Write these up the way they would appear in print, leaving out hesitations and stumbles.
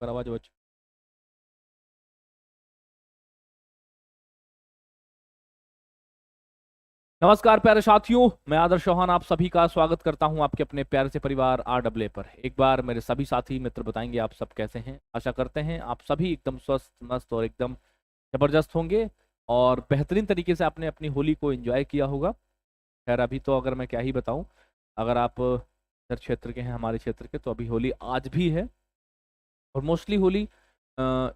अगर आवाज बच। नमस्कार प्यारे साथियों, मैं आदर्श चौहान आप सभी का स्वागत करता हूं आपके अपने प्यारे से परिवार RAA पर। एक बार मेरे सभी साथी मित्र बताएंगे आप सब कैसे हैं। आशा करते हैं आप सभी एकदम स्वस्थ मस्त और एकदम जबरदस्त होंगे और बेहतरीन तरीके से आपने अपनी होली को एंजॉय किया होगा। खैर अभी तो अगर मैं क्या ही बताऊं, अगर आप इधर क्षेत्र के हैं हमारे क्षेत्र के, तो अभी होली आज भी है और मोस्टली होली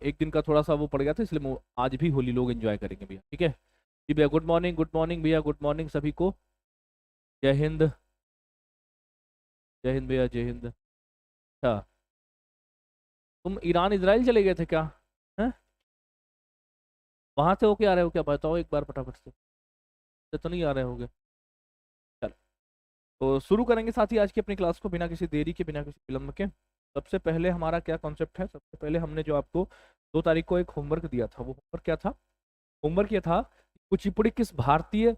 एक दिन का थोड़ा सा वो पड़ गया था, इसलिए आज भी होली लोग एंजॉय करेंगे भैया। ठीक है जी भैया, गुड मॉर्निंग भैया, गुड मॉर्निंग सभी को। जय हिंद, जय हिंद भैया, जय हिंद। अच्छा, तुम ईरान इजराइल चले गए थे क्या? हैं? वहां से होके आ रहे हो क्या? बताओ एक बार फटाफट से तो नहीं आ रहे होगे। चलो, तो शुरू करेंगे साथी आज की अपनी क्लास को बिना किसी देरी के, बिना किसी विलंब के। सबसे पहले हमारा क्या कॉन्सेप्ट है? सबसे पहले हमने जो आपको 2 तारीख को एक होमवर्क दिया था, वो होमवर्क क्या था? होमवर्क ये था कि कुचिपुड़ी किस भारतीय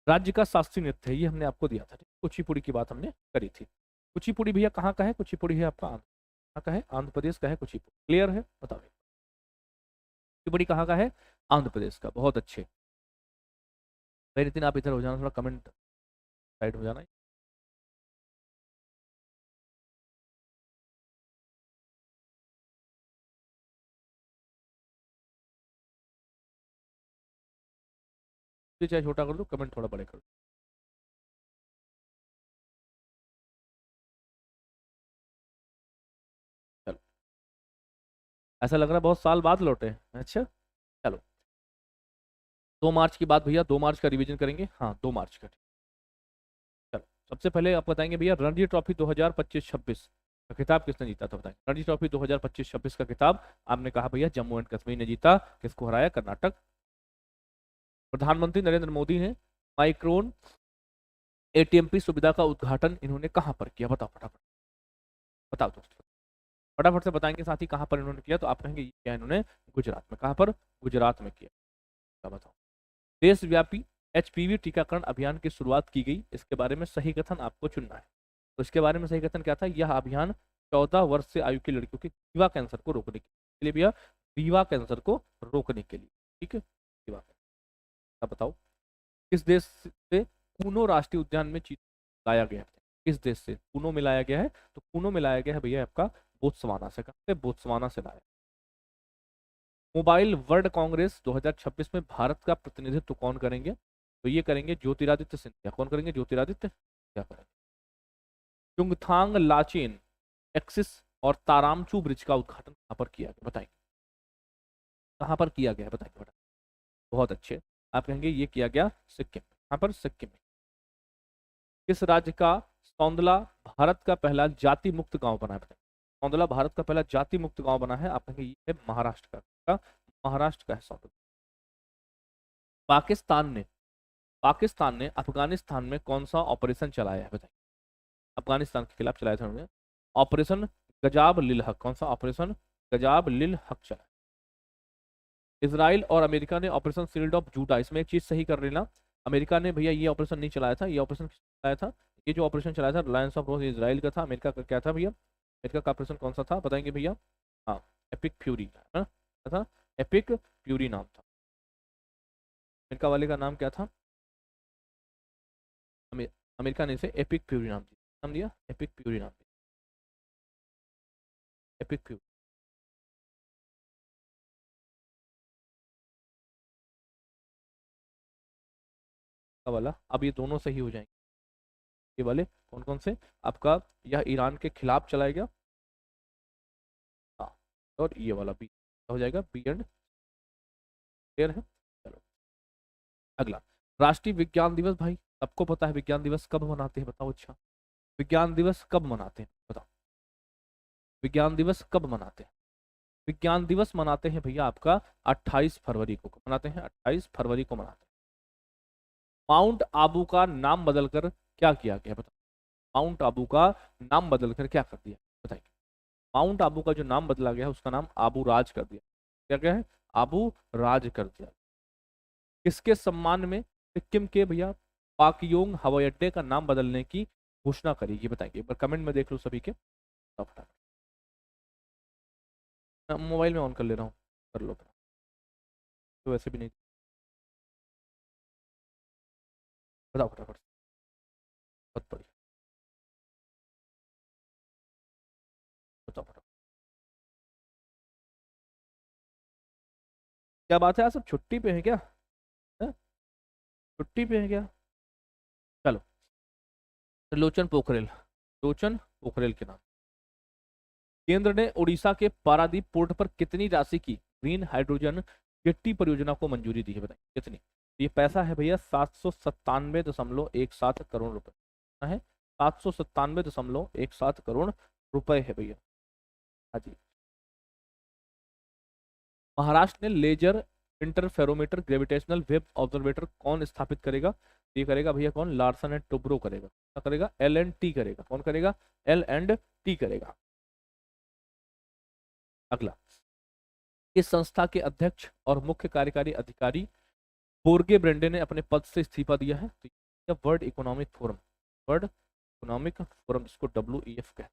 राज्य का शास्त्रीय नृत्य है, ये हमने आपको दिया था। कुचिपुड़ी की बात हमने करी थी। कुचिपुड़ी भैया कहाँ का है? कुचिपुड़ी है आपका कहाँ का है? आंध्र प्रदेश का है कुचिपुड़ी। क्लियर है? बताओ कुचिपुड़ी कहाँ का है? आंध्र प्रदेश का। बहुत अच्छे भाई। नितिन आप इधर हो जाना, थोड़ा कमेंट साइड हो जाना। चाहे छोटा कर दो, कमेंट थोड़ा बड़े कर दो। चलो, ऐसा लग रहा है बहुत साल बाद लौटे। अच्छा, चलो। 2 मार्च की बात भैया, 2 मार्च का रिवीजन करेंगे। हाँ, 2 मार्च का। चलो, सबसे पहले आप बताएंगे भैया रणजी ट्रॉफी 2025-26 का खिताब किसने जीता था? बताएं। रणजी ट्रॉफी 2025-26 का खिताब आपने कहा भैया जम्मू एंड कश्मीर ने जीता। किसको हराया? कर्नाटक। प्रधानमंत्री नरेंद्र मोदी ने माइक्रोन ATMP सुविधा का उद्घाटन इन्होंने कहाँ पर किया? बताओ फटाफट, बताओ दोस्तों, फटाफट से बताएंगे साथी कहाँ पर इन्होंने किया। तो आप कहेंगे ये किया इन्होंने गुजरात में। कहाँ पर? गुजरात में किया। क्या बताओ? देशव्यापी HPV टीकाकरण अभियान की शुरुआत की गई, इसके बारे में सही कथन आपको चुनना है। तो इसके बारे में सही कथन क्या था? यह अभियान 14 वर्ष से आयु के लड़कियों के विवाह कैंसर को रोकने के लिए भैया, विवाह कैंसर को रोकने के लिए। ठीक है, विवाह कैंसर। अब बताओ किस देश से कूनो राष्ट्रीय उद्यान में चीता लाया गया है? किस देश से कूनो में लाया गया है? तो कूनो में लाया गया है भैया आपका बोत्सवाना से। कहाँ से? बोत्सवाना से लाया। मोबाइल वर्ल्ड कांग्रेस 2026 में भारत का प्रतिनिधित्व कौन करेंगे? तो ये करेंगे ज्योतिरादित्य सिंधिया। कौन करेंगे? ज्योतिरादित्य क्या करेंगे। चुंगथांग लाचेन एक्सिस और तारामचू ब्रिज का उद्घाटन कहाँ पर किया गया? बताएंगे कहाँ पर किया गया है? बताएंगे बेटा। बहुत अच्छे। आप कहेंगे ये किया गया सिक्किम में। कहाँ पर? सिक्किम में। किस राज्य का सौंदला भारत का पहला जाति मुक्त गांव बना है? बताएं। सौंदला भारत का पहला जाति मुक्त गांव बना है। आप कहेंगे ये है महाराष्ट्र का। महाराष्ट्र का है सौंदला। पाकिस्तान ने पाकिस्तान ने अफगानिस्तान में कौन सा ऑपरेशन चलाया है? बताइए। अफगानिस्तान के खिलाफ चलाया था उन्होंने ऑपरेशन गजाब लिल हक। कौन सा ऑपरेशन? गजाब लिल हक चला। इसराइल और अमेरिका ने ऑपरेशन शील्ड ऑफ जूडा, इसमें एक चीज सही कर लेना। अमेरिका ने भैया ये ऑपरेशन नहीं चलाया था। ये ऑपरेशन चलाया था, ये जो ऑपरेशन चलाया था रिलायंस ऑफ रोज, इसराइल का था। अमेरिका का क्या था भैया? अमेरिका का ऑपरेशन कौन सा था? बताएंगे भैया। हाँ, एपिक फ्यूरी है ना? क्या था? एपिक फ्यूरी नाम था। अमेरिका वाले का नाम क्या था? अमेरिका ने इसे एपिक फ्यूरी नाम दिया। एपिक फ्यूरी नाम दिया। एपिक फ्यूरी का वाला। अब ये दोनों सही हो जाएंगे। ये वाले कौन कौन से? आपका यह ईरान के खिलाफ चलाया गया। हाँ, और ये वाला बी हो जाएगा। बी एंड क्लियर है। चलो, अगला। राष्ट्रीय विज्ञान दिवस भाई, सबको पता है विज्ञान दिवस कब मनाते हैं? बताओ। अच्छा, विज्ञान दिवस कब मनाते हैं? बताओ, विज्ञान दिवस कब मनाते हैं? विज्ञान दिवस मनाते हैं भैया आपका 28 फरवरी को। कब मनाते हैं? 28 फरवरी को मनाते हैं। माउंट आबू का नाम बदलकर क्या किया गया? बताओ। माउंट आबू का नाम बदलकर क्या कर दिया? बताइए। माउंट आबू का जो नाम बदला गया है उसका नाम आबू राज कर दिया। क्या क्या है? आबू राज कर दिया। किसके सम्मान में सिक्किम के भैया पाकयोंग हवाई अड्डे का नाम बदलने की घोषणा करी? ये बताएंगे एक बार, कमेंट में देख लो सभी के। मोबाइल में ऑन कर ले रहा हूँ, कर लो। तो वैसे भी नहीं, बताओ फटाफट। बहुत बढ़िया, बताओ फटाफट। क्या बात है, आज सब छुट्टी पे है क्या? हैं? छुट्टी पे है क्या? चलो। लोचन पोखरेल, लोचन पोखरेल के नाम। केंद्र ने उड़ीसा के पारादीप पोर्ट पर कितनी राशि की ग्रीन हाइड्रोजन जेट्टी परियोजना को मंजूरी दी है, बताइए कितनी? ये पैसा है भैया 797.17 करोड़ रुपए। कितना है? 797.17 करोड़ रुपए है भैया। हाँ जी। महाराष्ट्र ने लेजर इंटरफेरोमीटर ग्रेविटेशनल वेव ऑब्जर्वेटर कौन स्थापित करेगा? ये करेगा भैया कौन? लार्सन एंड टुब्रो करेगा। क्या करेगा? L&T करेगा। कौन करेगा? L&T करेगा। अगला, इस संस्था के अध्यक्ष और मुख्य कार्यकारी अधिकारी बोर्गे ब्रेंडे ने अपने पद से इस्तीफा दिया है। तो world economic forum, world economic forum जिसको WEF कहते हैं।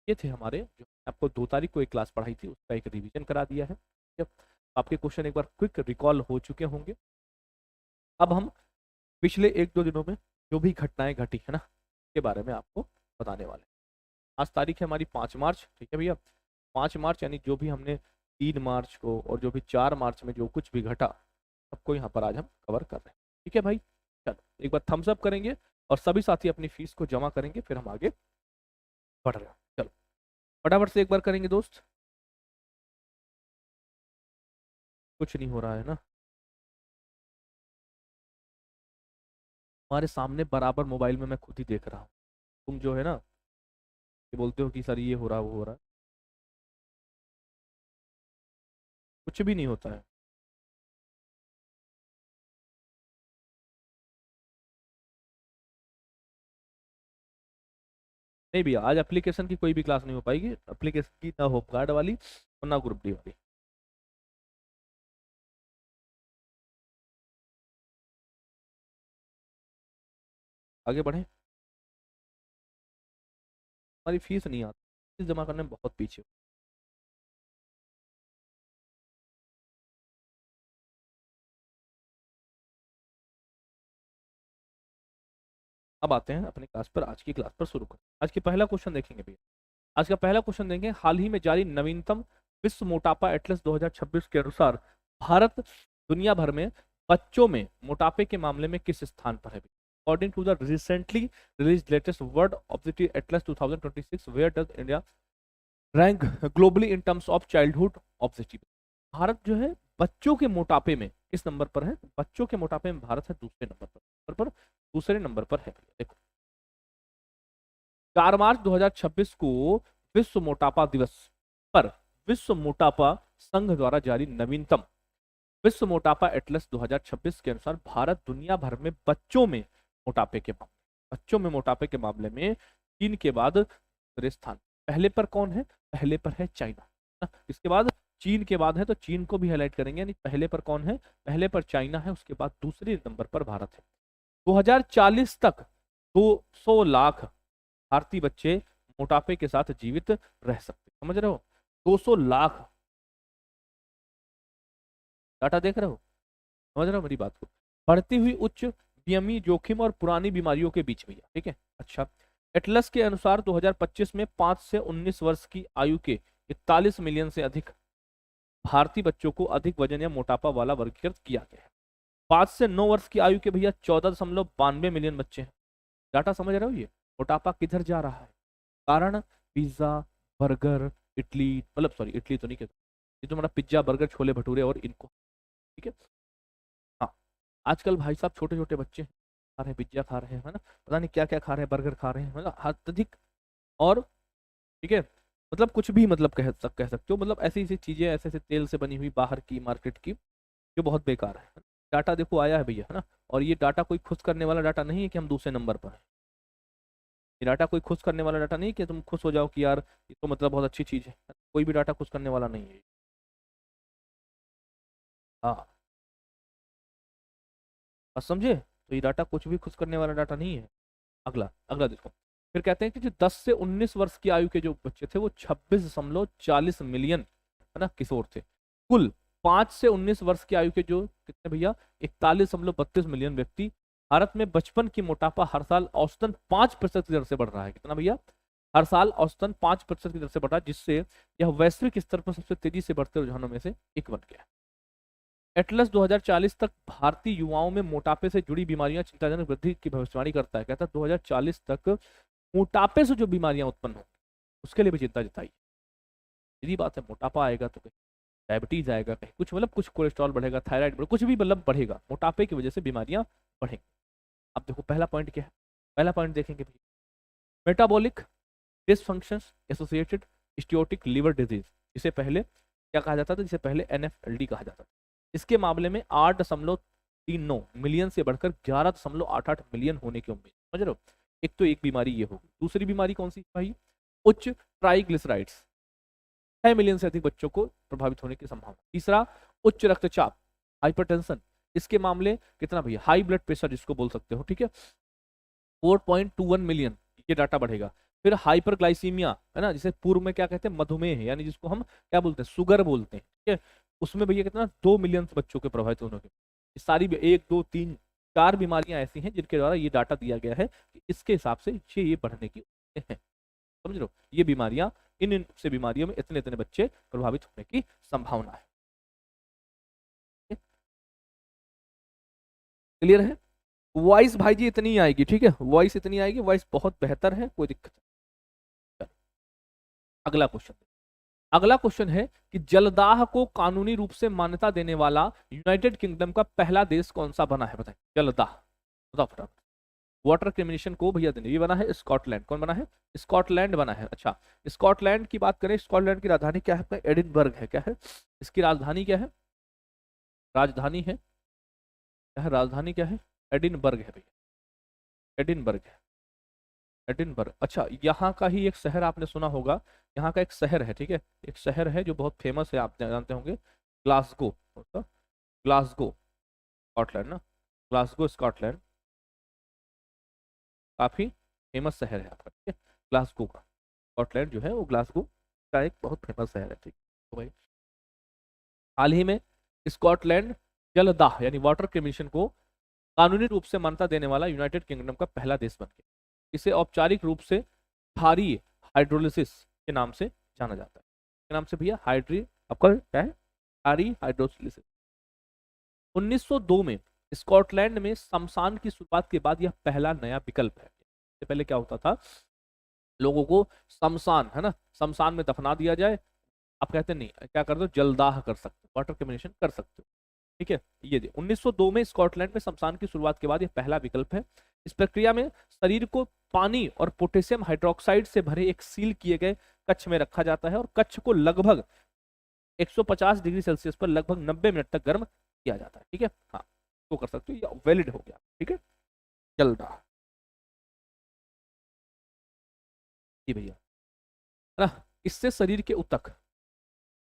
ये थे हमारे, जो आपको 2 तारीख को एक क्लास पढ़ाई थी उसका एक रिवीजन करा दिया है। ठीक है? आपके क्वेश्चन एक बार क्विक रिकॉल हो चुके होंगे। अब हम पिछले 1-2 दिनों में जो भी घटनाएं घटी है ना, के बारे में आपको बताने वाले हैं। आज तारीख है हमारी 5 मार्च। ठीक है भैया, 5 मार्च, यानी जो भी हमने 3 मार्च को और जो भी 4 मार्च में जो कुछ भी घटा सबको यहाँ पर आज हम कवर कर रहे हैं। ठीक है भाई, चलो एक बार थम्स अप करेंगे और सभी साथी अपनी फीस को जमा करेंगे, फिर हम आगे बढ़ रहे हैं। चलो फटाफट से एक बार करेंगे दोस्त। कुछ नहीं हो रहा है ना हमारे सामने, बराबर मोबाइल में मैं खुद ही देख रहा हूँ। तुम जो है ना, ये बोलते हो कि सर ये हो रहा है वो हो रहा है, कुछ भी नहीं होता है। नहीं भैया, आज एप्लीकेशन की कोई भी क्लास नहीं हो पाएगी। एप्लीकेशन की ना होप कार्ड वाली और ना ग्रुप डी वाली। आगे बढ़े। हमारी फीस नहीं आती, फीस जमा करने में बहुत पीछे हो। अब आते हैं अपनी क्लास पर, आज की क्लास पर शुरू करें। आज की पहला क्वेश्चन देखेंगे भैया। आज का पहला क्वेश्चन देंगे, हाल ही में जारी नवीनतम विश्व मोटापा एटलस 2026 के अनुसार भारत दुनिया भर में बच्चों में मोटापे के मामले में किस स्थान पर है? According to the recently release latest world obesity atlas 2026, where does India rank globally in terms of childhood obesity? Bharat जो है बच्चों के मोटापे में किस नंबर पर है? बच्चों के मोटापे में भारत है दूसरे नंबर पर, दूसरे नंबर पर है। देखो, 4 मार्च 2026 को विश्व मोटापा दिवस पर विश्व मोटापा संघ द्वारा जारी नवीनतम विश्व मोटापा एटलस 2026 के अनुसार भारत दुनिया भर में बच्चों में मोटापे के मामले में चीन के बाद दूसरे स्थान। पहले पर कौन है? पहले पर है चाइना ना? इसके बाद चीन के बाद है, तो चीन को भी हाईलाइट करेंगे। यानी पहले पर कौन है? पहले पर चाइना है, उसके बाद दूसरे नंबर पर भारत है। 2040 तक 200 लाख भारतीय बच्चे मोटापे के साथ जीवित रह सकते, समझ रहे हो? 200 लाख, डाटा देख रहे हो? समझ रहे हो मेरी बात को? बढ़ती हुई उच्च बीएमई जोखिम और पुरानी बीमारियों के बीच में, ठीक है। अच्छा, एटलस के अनुसार 2025 में 5 से 19 वर्ष की आयु के 41 मिलियन से अधिक भारतीय बच्चों को अधिक वजन या मोटापा वाला वर्गीकृत किया गया है। 5 से 9 वर्ष की आयु के भैया 14.92 मिलियन बच्चे हैं। डाटा समझ रहे हो? ये मोटापा किधर जा रहा है? कारण पिज्जा, बर्गर, इडली, मतलब सॉरी इडली तो नहीं कहते, ये तुम्हारा पिज्जा, बर्गर, छोले भटूरे और इनको, ठीक है। हाँ, आजकल भाई साहब छोटे छोटे बच्चे खा रहे हैं, पिज्जा खा रहे हैं, है ना, पता नहीं क्या क्या खा रहे हैं, बर्गर खा रहे हैं, मतलब अत्यधिक। और ठीक है, मतलब कुछ भी, मतलब कह सकते हो, मतलब ऐसी ऐसी चीजें, ऐसे ऐसे तेल से बनी हुई बाहर की मार्केट की, जो बहुत बेकार है। डाटा देखो आया है भैया, है ना। और ये डाटा कोई खुश करने वाला डाटा नहीं है कि हम दूसरे नंबर पर हैं। ये डाटा कोई खुश करने वाला डाटा नहीं कि तुम खुश हो जाओ कि यार ये तो मतलब बहुत अच्छी चीज है। कोई भी डाटा खुश करने वाला नहीं है। हाँ, बस समझे? तो ये डाटा कुछ भी खुश करने वाला डाटा नहीं है। अगला अगला देखो, फिर कहते हैं कि जो 10 से 19 वर्ष की आयु के जो बच्चे थे वो 26.40 मिलियन है ना, किशोर थे। कुल 5 से 19 वर्ष की आयु के जो कितने भैया 41.32 मिलियन व्यक्ति, भारत में बचपन की मोटापा हर साल औसतन 5% की दर से बढ़ रहा है। कितना भैया? हर साल औसतन 5% की दर से बढ़ रहा है, जिससे यह वैश्विक स्तर पर सबसे तेजी से बढ़ते रुझानों में से एक बन गया। एटलस 2040 तक भारतीय युवाओं में मोटापे से जुड़ी बीमारियां चिंताजनक वृद्धि की भविष्यवाणी करता है। कहता है 2040 तक मोटापे से जो बीमारियां उत्पन्न होंगी उसके लिए भी चिंता जताई। सीधी बात है, मोटापा आएगा तो कहीं डायबिटीज आएगा, कहीं कुछ मतलब कुछ कोलेस्ट्रॉल बढ़ेगा, थायराइड बढ़ेगा, कुछ भी मतलब बढ़ेगा, मोटापे की वजह से बीमारियां बढ़ेंगी। अब देखो पहला पॉइंट क्या है, पहला पॉइंट देखेंगे भैया, metabolic dysfunctions associated steatotic liver disease, जिसे पहले क्या कहा जाता था, जिसे पहले NAFLD कहा जाता था। इसके मामले में 8.39 मिलियन से बढ़कर 11.88 मिलियन होने की उम्मीद। समझ रहे हो? एक तो एक बीमारी ये होगी। दूसरी बीमारी कौन सी भाई? उच्च ट्राइग्लिसराइड्स, 6 मिलियन से अधिक बच्चों को प्रभावित होने की संभावना। तीसरा उच्च रक्तचाप, हाइपरटेंशन, इसके मामले कितना भैया, हाई ब्लड प्रेशर जिसको बोल सकते हो, ठीक है, 4.21 मिलियन ये डाटा बढ़ेगा। फिर हाइपरग्लाइसीमिया है ना, जिसे पूर्व में क्या कहते हैं, मधुमेह है, यानी जिसको हम क्या बोलते हैं, शुगर बोलते हैं, ठीक है, उसमें भैया कितना 2 मिलियन बच्चों के प्रभावित होने के। सारी 1 2 3 4 बीमारियां ऐसी हैं जिनके द्वारा ये डाटा दिया गया है कि इसके हिसाब से ये बढ़ने की है। समझ लो, ये बीमारियां, इन से बीमारियों में इतने इतने बच्चे प्रभावित होने की संभावना है। क्लियर है? वॉइस भाई जी इतनी आएगी, ठीक है, वॉइस इतनी आएगी, वॉइस बहुत बेहतर है, कोई दिक्कत नहीं। अगला क्वेश्चन, अगला क्वेश्चन है कि जलदाह को कानूनी रूप से मान्यता देने वाला यूनाइटेड किंगडम का पहला देश कौन सा बना है? बताएं, जलदाह, बताओ फटाफट। वाटर क्रिमिनेशन को भैया देने, ये बना है स्कॉटलैंड। कौन बना है? स्कॉटलैंड बना है। अच्छा, स्कॉटलैंड की बात करें, स्कॉटलैंड की राजधानी क्या है? अपना एडिनबर्ग है। क्या है इसकी राजधानी? क्या है राजधानी? है क्या है राजधानी? क्या है? एडिनबर्ग है भैया, एडिनबर्ग है, एडिनबर्ग। अच्छा, यहाँ का ही एक शहर आपने सुना होगा, यहाँ का एक शहर है, ठीक है, एक शहर है जो बहुत फेमस है, आप जानते होंगे, ग्लासगो। ग्लासगो स्कॉटलैंड ना, ग्लासगो स्कॉटलैंड काफी फेमस शहर है आपका, ठीक है, ग्लासगो का। स्कॉटलैंड जो है वो ग्लासगो का एक बहुत फेमस शहर है, ठीक है। तो भाई हाल ही में स्कॉटलैंड जलदाह यानी वाटर कमीशन को कानूनी रूप से मान्यता देने वाला यूनाइटेड किंगडम का पहला देश बन गया। इसे औपचारिक रूप से क्षारीय हाइड्रोलिसिस के नाम से जाना जाता है। के नाम से भैया, हाइड्री आपका क्या है? क्षारीय हाइड्रोलिसिस। 1902 में स्कॉटलैंड में शमशान की शुरुआत के बाद यह पहला नया विकल्प है। इससे पहले क्या होता था, लोगों को शमशान, है ना, शमशान में दफना दिया जाए, आप कहते नहीं, क्या कर दो, जलदाह कर सकते हो, वाटर कम्युनिकेशन कर सकते हो, ठीक है। ये 1902 में स्कॉटलैंड में शमशान की शुरुआत के बाद यह पहला विकल्प है। इस प्रक्रिया में शरीर को पानी और पोटेशियम हाइड्रोक्साइड से भरे एक सील किए गए कक्ष में रखा जाता है और कक्ष को लगभग 150 डिग्री सेल्सियस पर लगभग 90 मिनट तक गर्म किया जाता है, ठीक है। हाँ, तो कर सकते हो, ये वैलिड हो गया, ठीक है, चल रहा जी भैया, है ना। इससे शरीर के ऊतक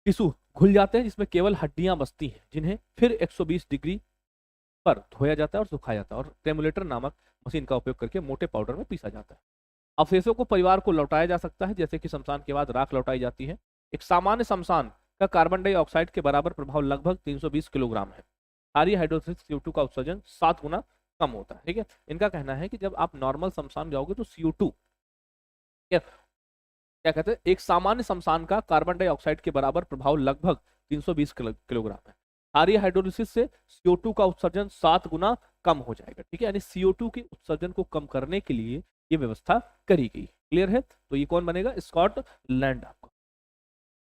टिश्यू घुल जाते हैं, जिसमें केवल हड्डियां बसती हैं, जिन्हें फिर 120 डिग्री पर धोया जाता है और सुखाया जाता है और क्रेमुलेटर नामक मशीन का उपयोग करके मोटे पाउडर में पीसा जाता है। अवशेषों को परिवार को लौटाया जा सकता है, जैसे कि शमशान के बाद राख लौटाई जाती है। एक सामान्य शमशान का कार्बन डाइऑक्साइड के बराबर प्रभाव लगभग 320 किलोग्राम है। क्षारीय हाइड्रोक्सिक CO2 का उत्सर्जन 7 गुना कम होता है, ठीक है। इनका कहना है कि जब आप नॉर्मल शमशान जाओगे तो CO2 क्या कहते हैं, एक सामान्य शमशान का कार्बन डाइऑक्साइड के बराबर प्रभाव लगभग 320 किलोग्राम है। क्षारीय हाइड्रोलिसिस से CO2 का उत्सर्जन 7 गुना कम हो जाएगा, ठीक है, यानी CO2 के उत्सर्जन को कम करने के लिए ये व्यवस्था करी गई। क्लियर है? तो ये कौन बनेगा? स्कॉटलैंड आपको।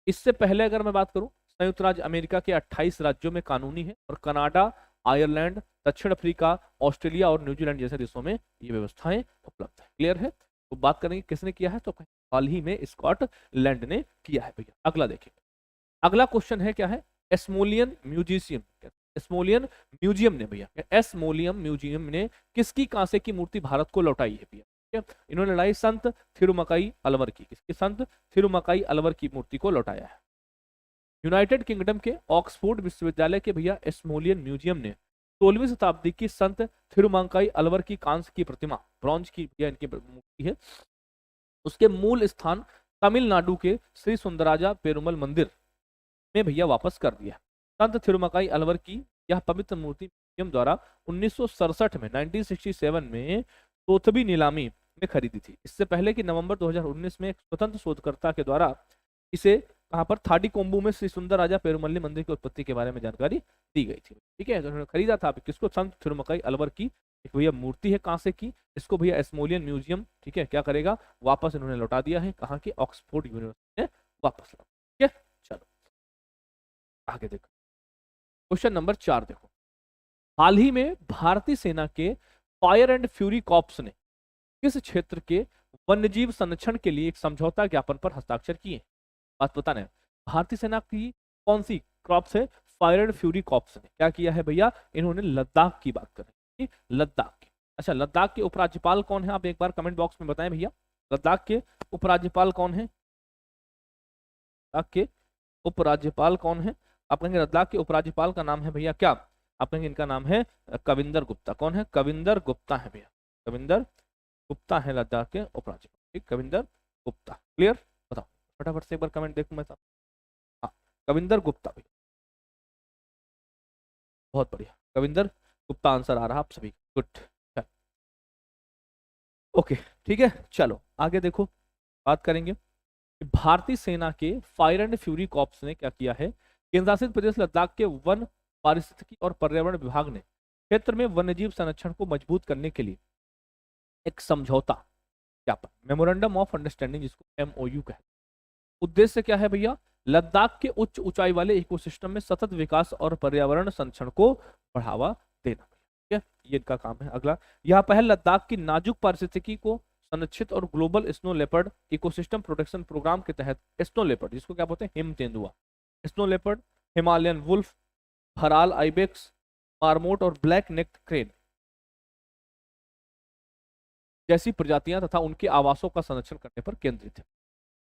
इससे पहले अगर मैं बात करूं, संयुक्त राज्य अमेरिका के 28 राज्यों में कानूनी है और कनाडा, आयरलैंड, दक्षिण अफ्रीका, ऑस्ट्रेलिया और न्यूजीलैंड जैसे देशों में ये व्यवस्थाएं उपलब्ध है। क्लियर है? तो बात करेंगे किसने किया है, तो हाल ही में स्कॉटलैंड ने किया है भैया। अगला देखेंगे, अगला क्वेश्चन है क्या है, एस्मोलियन म्यूजियम, एस्मोलियन म्यूजियम ने भैया, एस्मोलियन म्यूजियम ने किसकी कांसे की मूर्ति भारत को लौटाई है भैया? इन्होंने लड़ाई संत थिरुमकाई अलवर की, किसकी? संत थिरुमकाई अलवर की मूर्ति को लौटाया है। यूनाइटेड किंगडम के ऑक्सफोर्ड विश्वविद्यालय के भैया एस्मोलियन म्यूजियम ने 16वीं शताब्दी की संत थिरुमंकाई अलवर की कांस्य की प्रतिमा, ब्रॉन्ज की भैया इनकी मूर्ति है, उसके मूल स्थान तमिलनाडु के श्री सुंदराजा पेरुमल मंदिर में भैया वापस कर दिया। संत थिरुमकाई अलवर की यह पवित्र मूर्ति म्यूजियम द्वारा 1967 में 1967 में सोथबी नीलामी में खरीदी थी। इससे पहले कि नवंबर 2019 में एक स्वतंत्र शोधकर्ता के द्वारा इसे कहां पर थाडीकोम्बू में श्री सुंदर राजा पेरुमल्ली मंदिर की उत्पत्ति के बारे में जानकारी दी गई थी। ठीक है, तो उन्होंने खरीदा था किसको, संत थिरुमकाई अलवर की एक भैया मूर्ति है कांसे की, इसको भैया एस्मोलियन म्यूजियम, ठीक है, क्या करेगा, वापस इन्होंने लौटा दिया है, कहाँ की, ऑक्सफोर्ड यूनिवर्सिटी ने वापस लौटा। ठीक है, चलो आगे देखो, क्वेश्चन नंबर 4 देखो। हाल ही में भारतीय सेना के फायर एंड फ्यूरी कॉर्प्स ने किस क्षेत्र के वन्यजीव संरक्षण के लिए एक समझौता ज्ञापन पर हस्ताक्षर किए? बात बताना है, भारतीय सेना की कौन सी क्रॉप्स है, फायर एंड फ्यूरी कॉर्प्स ने क्या किया है भैया, इन्होंने लद्दाख की बात करें, लद्दाख की। अच्छा, लद्दाख के उपराज्यपाल कौन है, आप एक बार कमेंट बॉक्स में बताएं भैया, लद्दाख के उपराज्यपाल कौन है, लद्दाख के उपराज्यपाल कौन है? आप कहेंगे लद्दाख के उपराज्यपाल का नाम है भैया क्या, आप कहेंगे इनका नाम है कविंदर गुप्ता। कौन है, कविंदर गुप्ता है भैया, कविंदर गुप्ता है लद्दाख के उपराज्यपाल, ठीक, कविंदर गुप्ता। क्लियर, बताओ फटाफट से एक बार कमेंट देखूं मैं साहब। हाँ, कविंदर गुप्ता भैया, बहुत बढ़िया, कविंदर गुप्ता आंसर आ रहा आप सभी, गुड। ओके, ठीक है, चलो आगे देखो, बात करेंगे भारतीय सेना के फायर एंड फ्यूरी कॉर्प्स ने क्या किया है, केंद्र शासित प्रदेश लद्दाख के वन पारिस्थितिकी और पर्यावरण विभाग ने क्षेत्र में वन्यजीव संरक्षण को मजबूत करने के लिए एक समझौता ज्ञापन, मेमोरेंडम ऑफ अंडरस्टैंडिंग, जिसको MOU कहते हैं। उद्देश्य क्या है भैया, लद्दाख के उच्च ऊंचाई वाले इकोसिस्टम में सतत विकास और पर्यावरण संरक्षण को बढ़ावा देना। ठीक है, ये इनका काम है। अगला, यह पहल लद्दाख की नाजुक पारिस्थितिकी को संरक्षित और global snow leopard ecosystem protection programme के तहत स्नो लेपर्ड, जिसको क्या बोलते हैं, हिम तेंदुआ, snow leopard, Himalayan wolf, भराल ibex, marmot और ब्लैक नेक्ड क्रेन जैसी प्रजातियां तथा उनके आवासों का संरक्षण करने पर केंद्रित है।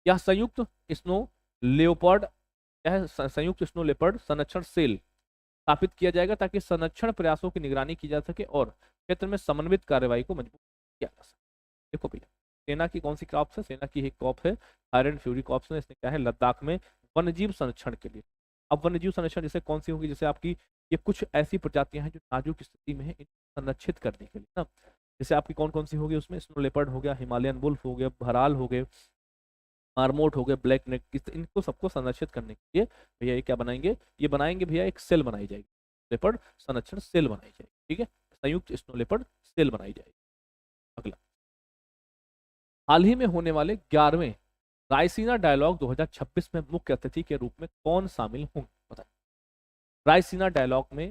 यह संयुक्त स्नो लेपर्ड, यह संयुक्त स्नो लेपर्ड संरक्षण सेल स्थापित किया जाएगा ताकि संरक्षण प्रयासों की निगरानी की जा सके और क्षेत्र में समन्वित कार्रवाई को मजबूत किया जा सके। देखो भैया, सेना की कौन सी क्रॉप्स है, सेना की एक क्रॉप है फायर एंड फ्यूरी कॉर्प्स ने, इसने क्या है, लद्दाख में वन्यजीव संरक्षण के लिए। अब वन्यजीव संरक्षण जैसे कौन सी होगी, जैसे आपकी ये कुछ ऐसी प्रजातियां हैं जो नाजुक स्थिति में है, इनको संरक्षित करने के लिए ना, जैसे आपकी कौन कौन सी होगी उसमें, स्नो लेपर्ड हो गया, हिमालयन वुल्फ हो गया, भराल हो गए, मार्मोट हो गए, ब्लैक नेक, इनको सबको संरक्षित करने के लिए भैया ये क्या बनाएंगे, ये बनाएंगे भैया एक सेल बनाई जाएगी, लेपर्ड संरक्षण सेल बनाई जाएगी। ठीक है, संयुक्त स्नो लेपर्ड सेल बनाई जाएगी। अगला, हाल ही में होने वाले 11वें रायसीना डायलॉग 2026 में मुख्य अतिथि के रूप में कौन शामिल होंगे, बताइए। रायसीना डायलॉग में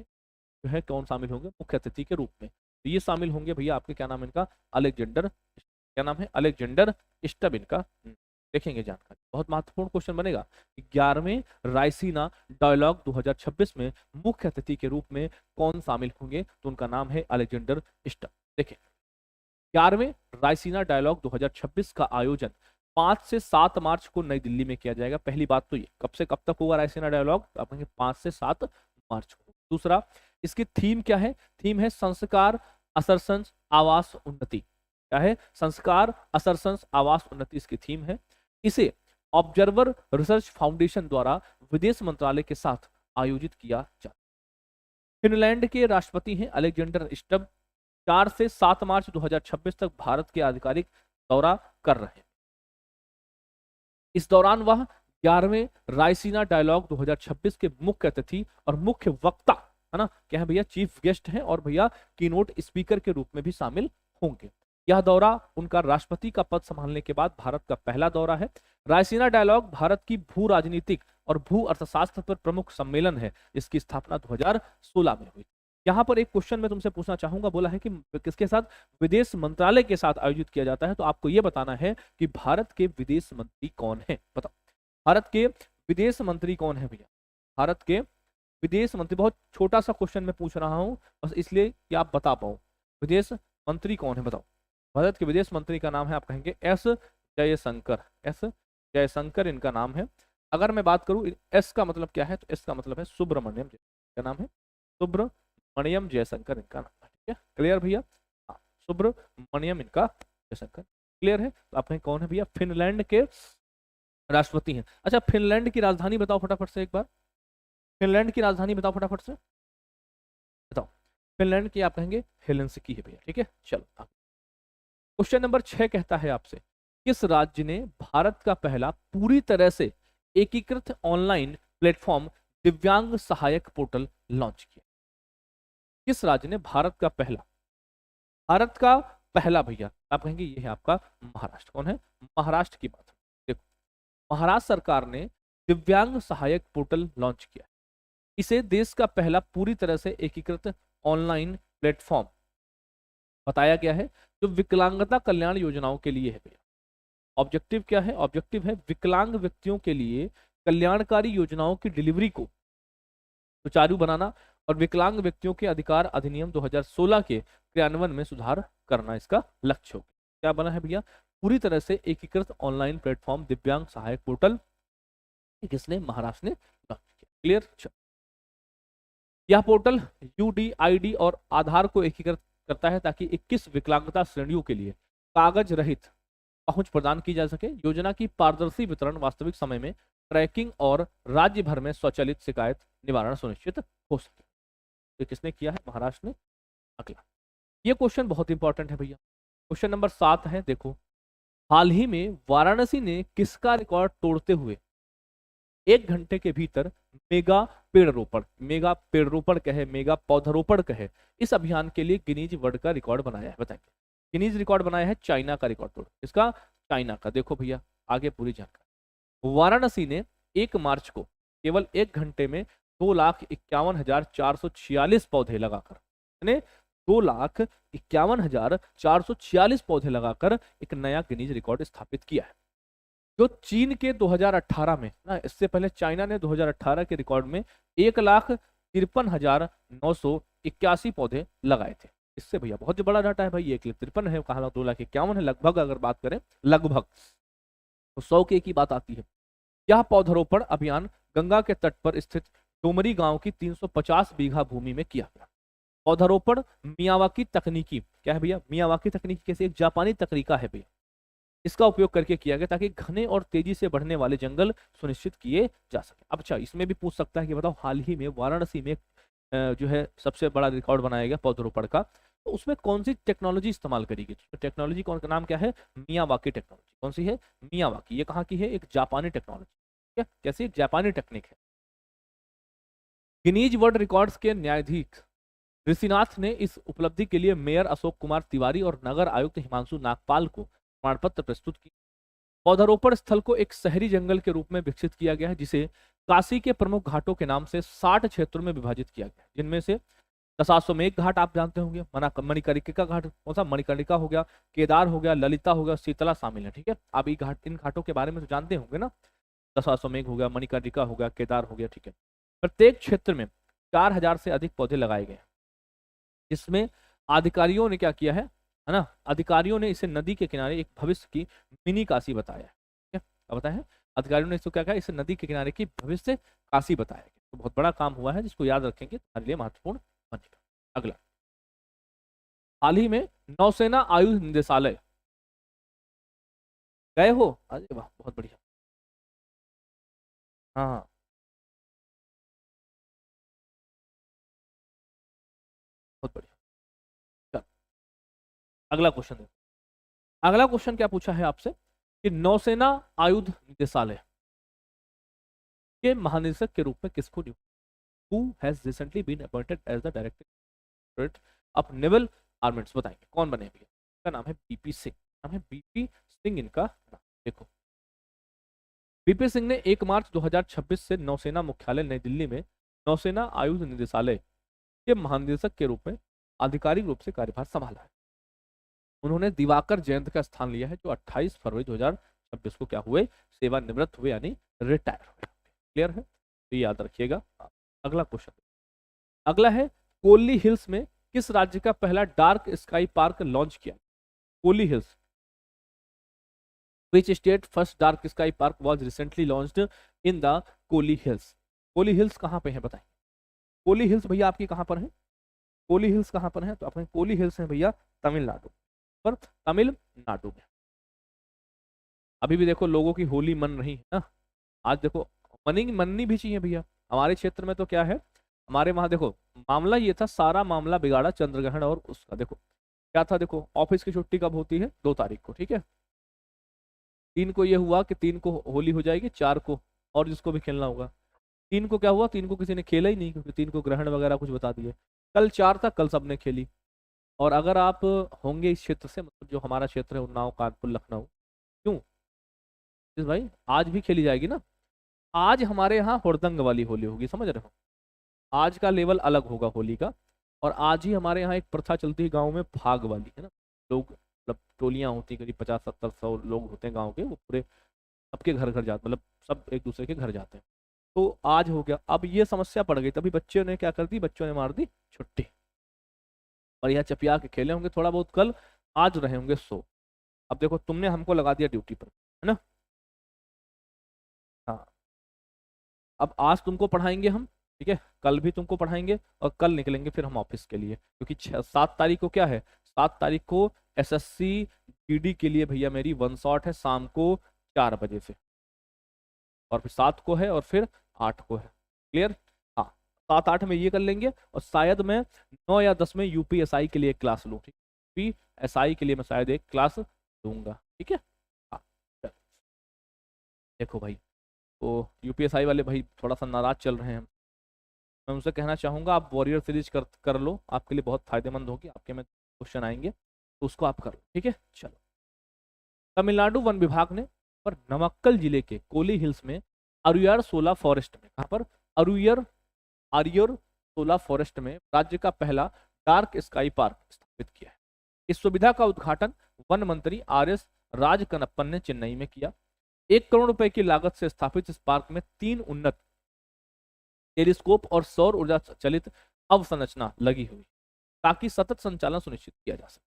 जो है कौन शामिल होंगे मुख्य अतिथि के रूप में, तो ये शामिल होंगे भैया आपके, क्या नाम है इनका, अलेक्जेंडर, क्या नाम है, अलेक्जेंडर स्टब इनका, देखेंगे जानकारी, बहुत महत्वपूर्ण क्वेश्चन बनेगा। 11वें रायसीना डायलॉग 2026 में मुख्य अतिथि के रूप में कौन शामिल होंगे, तो उनका नाम है अलेक्जेंडर स्टब। देखिए, 11वें रायसीना डायलॉग 2026 का आयोजन 5 से 7 मार्च को नई दिल्ली में किया जाएगा। पहली बात तो ये, कब से कब तक होगा रायसीना डायलॉग, तो आप कहेंगे 5 से 7 मार्च को। दूसरा, इसकी थीम क्या है, थीम है संस्कार असरसन आवास उन्नति, क्या है, संस्कार असरसन आवास उन्नति इसकी थीम है। इसे ऑब्जर्वर रिसर्च फाउंडेशन द्वारा विदेश मंत्रालय के साथ आयोजित किया जाता है। फिनलैंड के राष्ट्रपति हैं अलेक्जेंडर स्टब, 4 से 7 मार्च 2026 तक भारत के आधिकारिक दौरा कर रहे हैं। इस दौरान वह 11वें रायसीना डायलॉग 2026 के मुख्य अतिथि और मुख्य वक्ता, है ना, क्या है भैया, चीफ गेस्ट हैं और भैया कीनोट स्पीकर के रूप में भी शामिल होंगे। यह दौरा उनका राष्ट्रपति का पद संभालने के बाद भारत का पहला दौरा है। रायसीना डायलॉग भारत की भू राजनीतिक और भू अर्थशास्त्र पर प्रमुख सम्मेलन है, जिसकी स्थापना 2016 में हुई। यहाँ पर एक क्वेश्चन मैं तुमसे पूछना चाहूंगा, बोला है कि किसके साथ, विदेश मंत्रालय के साथ आयोजित किया जाता है, तो आपको यह बताना है कि भारत के विदेश मंत्री कौन है, बताओ, भारत के विदेश मंत्री कौन है भैया, भारत के विदेश मंत्री, बहुत छोटा सा क्वेश्चन मैं पूछ रहा हूं बस इसलिए कि आप बता पाओ, विदेश मंत्री कौन है बताओ। भारत के विदेश मंत्री का नाम है, आप कहेंगे एस जयशंकर, एस जयशंकर इनका नाम है। अगर मैं बात करूं एस का मतलब क्या है, तो एस का मतलब है सुब्रमण्यम, क्या नाम है, सुब्रमण्यम जयशंकर इनका नाम है। ठीक है, क्लियर भैया, हाँ, सुब्रमण्यम इनका जयशंकर, क्लियर है। तो आप कहें कौन है भैया, फिनलैंड के राष्ट्रपति हैं। अच्छा, फिनलैंड की राजधानी बताओ फटाफट से एक बार, फिनलैंड की राजधानी बताओ फटाफट से, बताओ। फिनलैंड की आप कहेंगे हेलेंसिकी है भैया, ठीक है। चलो क्वेश्चन नंबर 6 कहता है आपसे, किस राज्य ने भारत का पहला पूरी तरह से एकीकृत ऑनलाइन प्लेटफॉर्म दिव्यांग सहायक पोर्टल लॉन्च किया? किस राज्य ने भारत का पहला भैया, आप कहेंगे ये है आपका महाराष्ट्र। कौन है? महाराष्ट्र की बात है। देखो, महाराष्ट्र सरकार ने दिव्यांग सहायक पोर्टल लॉन्च किया। इसे देश का पहला पूरी तरह से एकीकृत ऑनलाइन प्लेटफॉर्म बताया गया है, जो विकलांगता कल्याण योजनाओं के लिए है भैया। ऑब्जेक्टिव क्या है? ऑब्जेक्टिव है विकलांग व्यक्तियों के लिए कल्याणकारी योजनाओं की डिलीवरी को सुचारू बनाना और विकलांग व्यक्तियों के अधिकार अधिनियम 2016 के क्रियान्वयन में सुधार करना इसका लक्ष्य होगा। क्या बना है भैया? पूरी तरह से एकीकृत ऑनलाइन प्लेटफॉर्म दिव्यांग सहायक पोर्टल, किसने? महाराष्ट्र ने लॉन्च किया। क्लियर? यह पोर्टल यूडीआईडी और आधार को एकीकृत करता है ताकि 21 विकलांगता श्रेणियों के लिए कागज रहित पहुंच प्रदान की जा सके। योजना की पारदर्शी वितरण, वास्तविक समय में ट्रैकिंग और राज्य भर में स्वचालित शिकायत निवारण सुनिश्चित हो सके। तो किसने किया है? महाराष्ट्र ने। अगला, ये क्वेश्चन बहुत इंपॉर्टेंट है भैया। क्वेश्चन नंबर 7 है, देखो। हाल ही में वाराणसी ने किसका रिकॉर्ड तोड़ते हुए 1 घंटे के भीतर मेगा पेड़ रोपण कहे, मेगा पौधारोपण कहे, इस अभियान के लिए गिनीज वर्ल्ड का रिकॉर्ड बनाया है? बताएंगे। गिनीज रिकॉर्ड बनाया है चाइना का रिकॉर्ड तोड़। इसका? चाइना का। देखो भैया आगे पूरी जानकारी। वाराणसी ने 1 मार्च को केवल 1 घंटे में 2,51,446 पौधे लगाकर, 2,51,446 पौधे लगाकर एक नया गिनीज रिकॉर्ड स्थापित किया है, जो चीन के 2018 में ना, इससे पहले चाइना ने 2018 के रिकॉर्ड में 1,53,981 पौधे लगाए थे। इससे भैया बहुत बड़ा डाटा है भाई, 1,53 है, कहा 2,51 है, लगभग अगर बात करें लगभग तो 100 के की बात आती है। यह पौधारोपण अभियान गंगा के तट पर स्थित डोमरी गांव की 350 बीघा भूमि में किया गया। पौधारोपण मियावाकी तकनीकी, क्या है भैया? मियावाकी तकनीकी कैसे? एक जापानी तकनीका है भैया, इसका उपयोग करके किया गया ताकि घने और तेजी से बढ़ने वाले जंगल सुनिश्चित किए जा सके। अब अच्छा, इसमें भी पूछ सकता है कि बताओ हाल ही में वाराणसी में जो है सबसे बड़ा रिकॉर्ड बनाया गया पौधारोपण का, तो उसमें कौन सी टेक्नोलॉजी इस्तेमाल करेगी? टेक्नोलॉजी कौन का नाम क्या है? Miyawaki technology. कौन सी है? मियावाकी। ये कहाँ की है? एक जापानी टेक्नोलॉजी। ठीक है, कैसी? जापानी टेक्निक है। गिनीज वर्ल्ड रिकॉर्ड्स के न्यायाधीश ऋषिनाथ ने इस उपलब्धि के लिए मेयर अशोक कुमार तिवारी और नगर आयुक्त हिमांशु नागपाल को प्रमाण पत्र प्रस्तुत किया। पौधारोपण स्थल को एक शहरी जंगल के रूप में विकसित किया गया है, जिसे काशी के प्रमुख घाटों के नाम से 60 क्षेत्रों में विभाजित किया गया, जिनमें से दशाश्वमेध घाट आप जानते होंगे, मणिकर्णिका घाट, कौन सा? मणिकर्णिका हो गया, केदार हो गया, ललिता हो गया, शीतला शामिल है। ठीक है, आप इन घाटों के बारे में तो जानते होंगे ना। दशाश्वमेध हो गया, मणिकर्णिका हो गया, केदार हो गया। ठीक है, प्रत्येक क्षेत्र में 4,000 से अधिक पौधे लगाए गए, जिसमें अधिकारियों ने क्या किया है ना, अधिकारियों ने इसे नदी के किनारे एक भविष्य की मिनी काशी बताया है। क्या बताया है? अधिकारियों ने इसको क्या कहा? इसे नदी के किनारे की भविष्य काशी बताया है। तो बहुत बड़ा काम हुआ है, जिसको याद रखेंगे तुम्हारे लिए महत्वपूर्ण बनेगा। अगला, हाल ही में नौसेना आयुध निदेशालय गए हो? अरे वाह, बहुत बढ़िया। हाँ हाँ, बहुत बढ़िया। चल, अगला क्वेश्चन देखो। अगला क्वेश्चन क्या पूछा है आपसे कि नौसेना आयुध निदेशालय के महानिदेशक के रूप में किसको नियुक्त? Who has recently been appointed as the director of naval armaments? बताएंगे कौन बने भैया? इसका नाम है बीपी सिंह। नाम है बीपी सिंह इनका नाम। देखो, बीपी सिंह ने 1 मार्च 2026 से नौसेना मुख्यालय नई दिल्ली में नौसेना आयुध निदेशालय के महानिदेशक के रूप में आधिकारिक रूप से कार्यभार संभाला है। उन्होंने दिवाकर जयंत का स्थान लिया है, जो 28 फरवरी 2026 को क्या हुए? सेवानिवृत्त हुए, यानी रिटायर हुए। क्लियर है? तो याद रखिएगा। अगला क्वेश्चन, अगला है कोली हिल्स में किस राज्य का पहला डार्क स्काई पार्क लॉन्च किया? Kolli hills, which state first dark sky park was recently launched in the Kolli hills? Kolli hills कहां पे है बताएं? कोली हिल्स भैया आपकी कहां पर है? कोली हिल्स कहां पर है? तो अपने कोली हिल्स है भैया तमिलनाडु पर, तमिलनाडु में। अभी भी देखो लोगों की होली मन रही है ना, आज देखो मननी भी चाहिए भैया। हमारे क्षेत्र में तो क्या है, हमारे वहां देखो मामला ये था, सारा मामला बिगाड़ा चंद्रग्रहण और उसका। देखो क्या था, देखो ऑफिस की छुट्टी कब होती है, 2 तारीख को, ठीक है। 3 को ये हुआ कि 3 को होली हो जाएगी, 4 को और जिसको भी खेलना होगा। 3 को क्या हुआ, 3 को किसी ने खेला ही नहीं, क्योंकि 3 को ग्रहण वगैरह कुछ बता दिए। कल 4 था, कल सबने खेली। और अगर आप होंगे इस क्षेत्र से, मतलब जो हमारा क्षेत्र है उन्नाव कानपुर लखनऊ, क्यों इस भाई आज भी खेली जाएगी ना। आज हमारे यहाँ हुड़दंग वाली होली होगी, समझ रहे हो। आज का लेवल अलग होगा होली का। और आज ही हमारे यहाँ एक प्रथा चलती है गाँव में, भाग वाली, है ना। लोग मतलब टोलियां होती हैं, करीब 50-70-100 लोग होते हैं गाँव के, वो पूरे सबके घर घर जाते, मतलब सब एक दूसरे के घर जाते हैं। तो आज हो गया, अब ये समस्या पड़ गई, तभी बच्चों ने क्या कर दी, बच्चों ने मार दी छुट्टी। और यहाँ चपिया के खेले होंगे थोड़ा बहुत कल, आज रहे होंगे सो। अब देखो तुमने हमको लगा दिया ड्यूटी पर, है ना। हाँ, अब आज तुमको पढ़ाएंगे हम, ठीक है, कल भी तुमको पढ़ाएंगे, और कल निकलेंगे फिर हम ऑफिस के लिए, क्योंकि 7 तारीख को क्या है, 7 तारीख को एसएससी जीडी के लिए भैया मेरी 1 शॉट है शाम को 4 बजे से, और फिर 7 को है, और फिर 8 को है। क्लियर। हाँ, 7-8 में ये कर लेंगे, और शायद मैं 9 या 10 में यूपीएसआई के लिए एक क्लास लूँ, ठीक। यूपीएसआई के लिए मैं शायद एक क्लास दूंगा, ठीक है। हाँ, चलो। देखो भाई, तो यूपीएसआई वाले भाई थोड़ा सा नाराज चल रहे हैं। मैं उनसे कहना चाहूंगा आप वॉरियर सीरीज कर लो, आपके लिए बहुत फायदेमंद होगी, आपके में क्वेश्चन आएंगे तो उसको आप कर लो, ठीक है। चलो, तमिलनाडु वन विभाग ने पर नमक्कल जिले के कोली हिल्स में अरुयार सोला फॉरेस्ट में, कहाँ पर, अरुयर आरियोर सोला फॉरेस्ट में राज्य का पहला डार्क स्काई पार्क स्थापित किया है। इस सुविधा का उद्घाटन वन मंत्री आर.एस. राजकनप्पन ने चेन्नई में किया। 1 करोड़ रुपए की लागत से स्थापित इस पार्क में 3 उन्नत टेलीस्कोप और सौर ऊर्जा चलित अवसंरचना लगी हुई, ताकि सतत संचालन सुनिश्चित किया जा सके।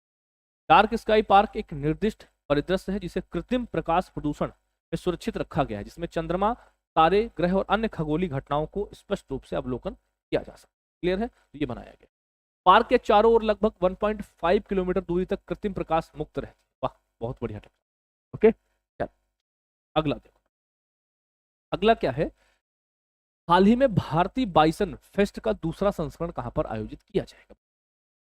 डार्क स्काई पार्क एक निर्दिष्ट परिदृश्य है जिसे कृत्रिम प्रकाश प्रदूषण में सुरक्षित रखा गया है, जिसमें चंद्रमा, तारे, ग्रह और अन्य खगोलीय घटनाओं को स्पष्ट रूप से अवलोकन किया जा सकता है। क्लियर है, तो ये बनाया गया। पार्क के चारों ओर लगभग 1.5 किलोमीटर दूरी तक कृत्रिम प्रकाश मुक्त रहती है। वाह, बहुत बढ़िया। ओके, चल अगला देखो। अगला क्या है, हाल ही में भारतीय बाइसन फेस्ट का दूसरा संस्करण कहां पर आयोजित किया जाएगा।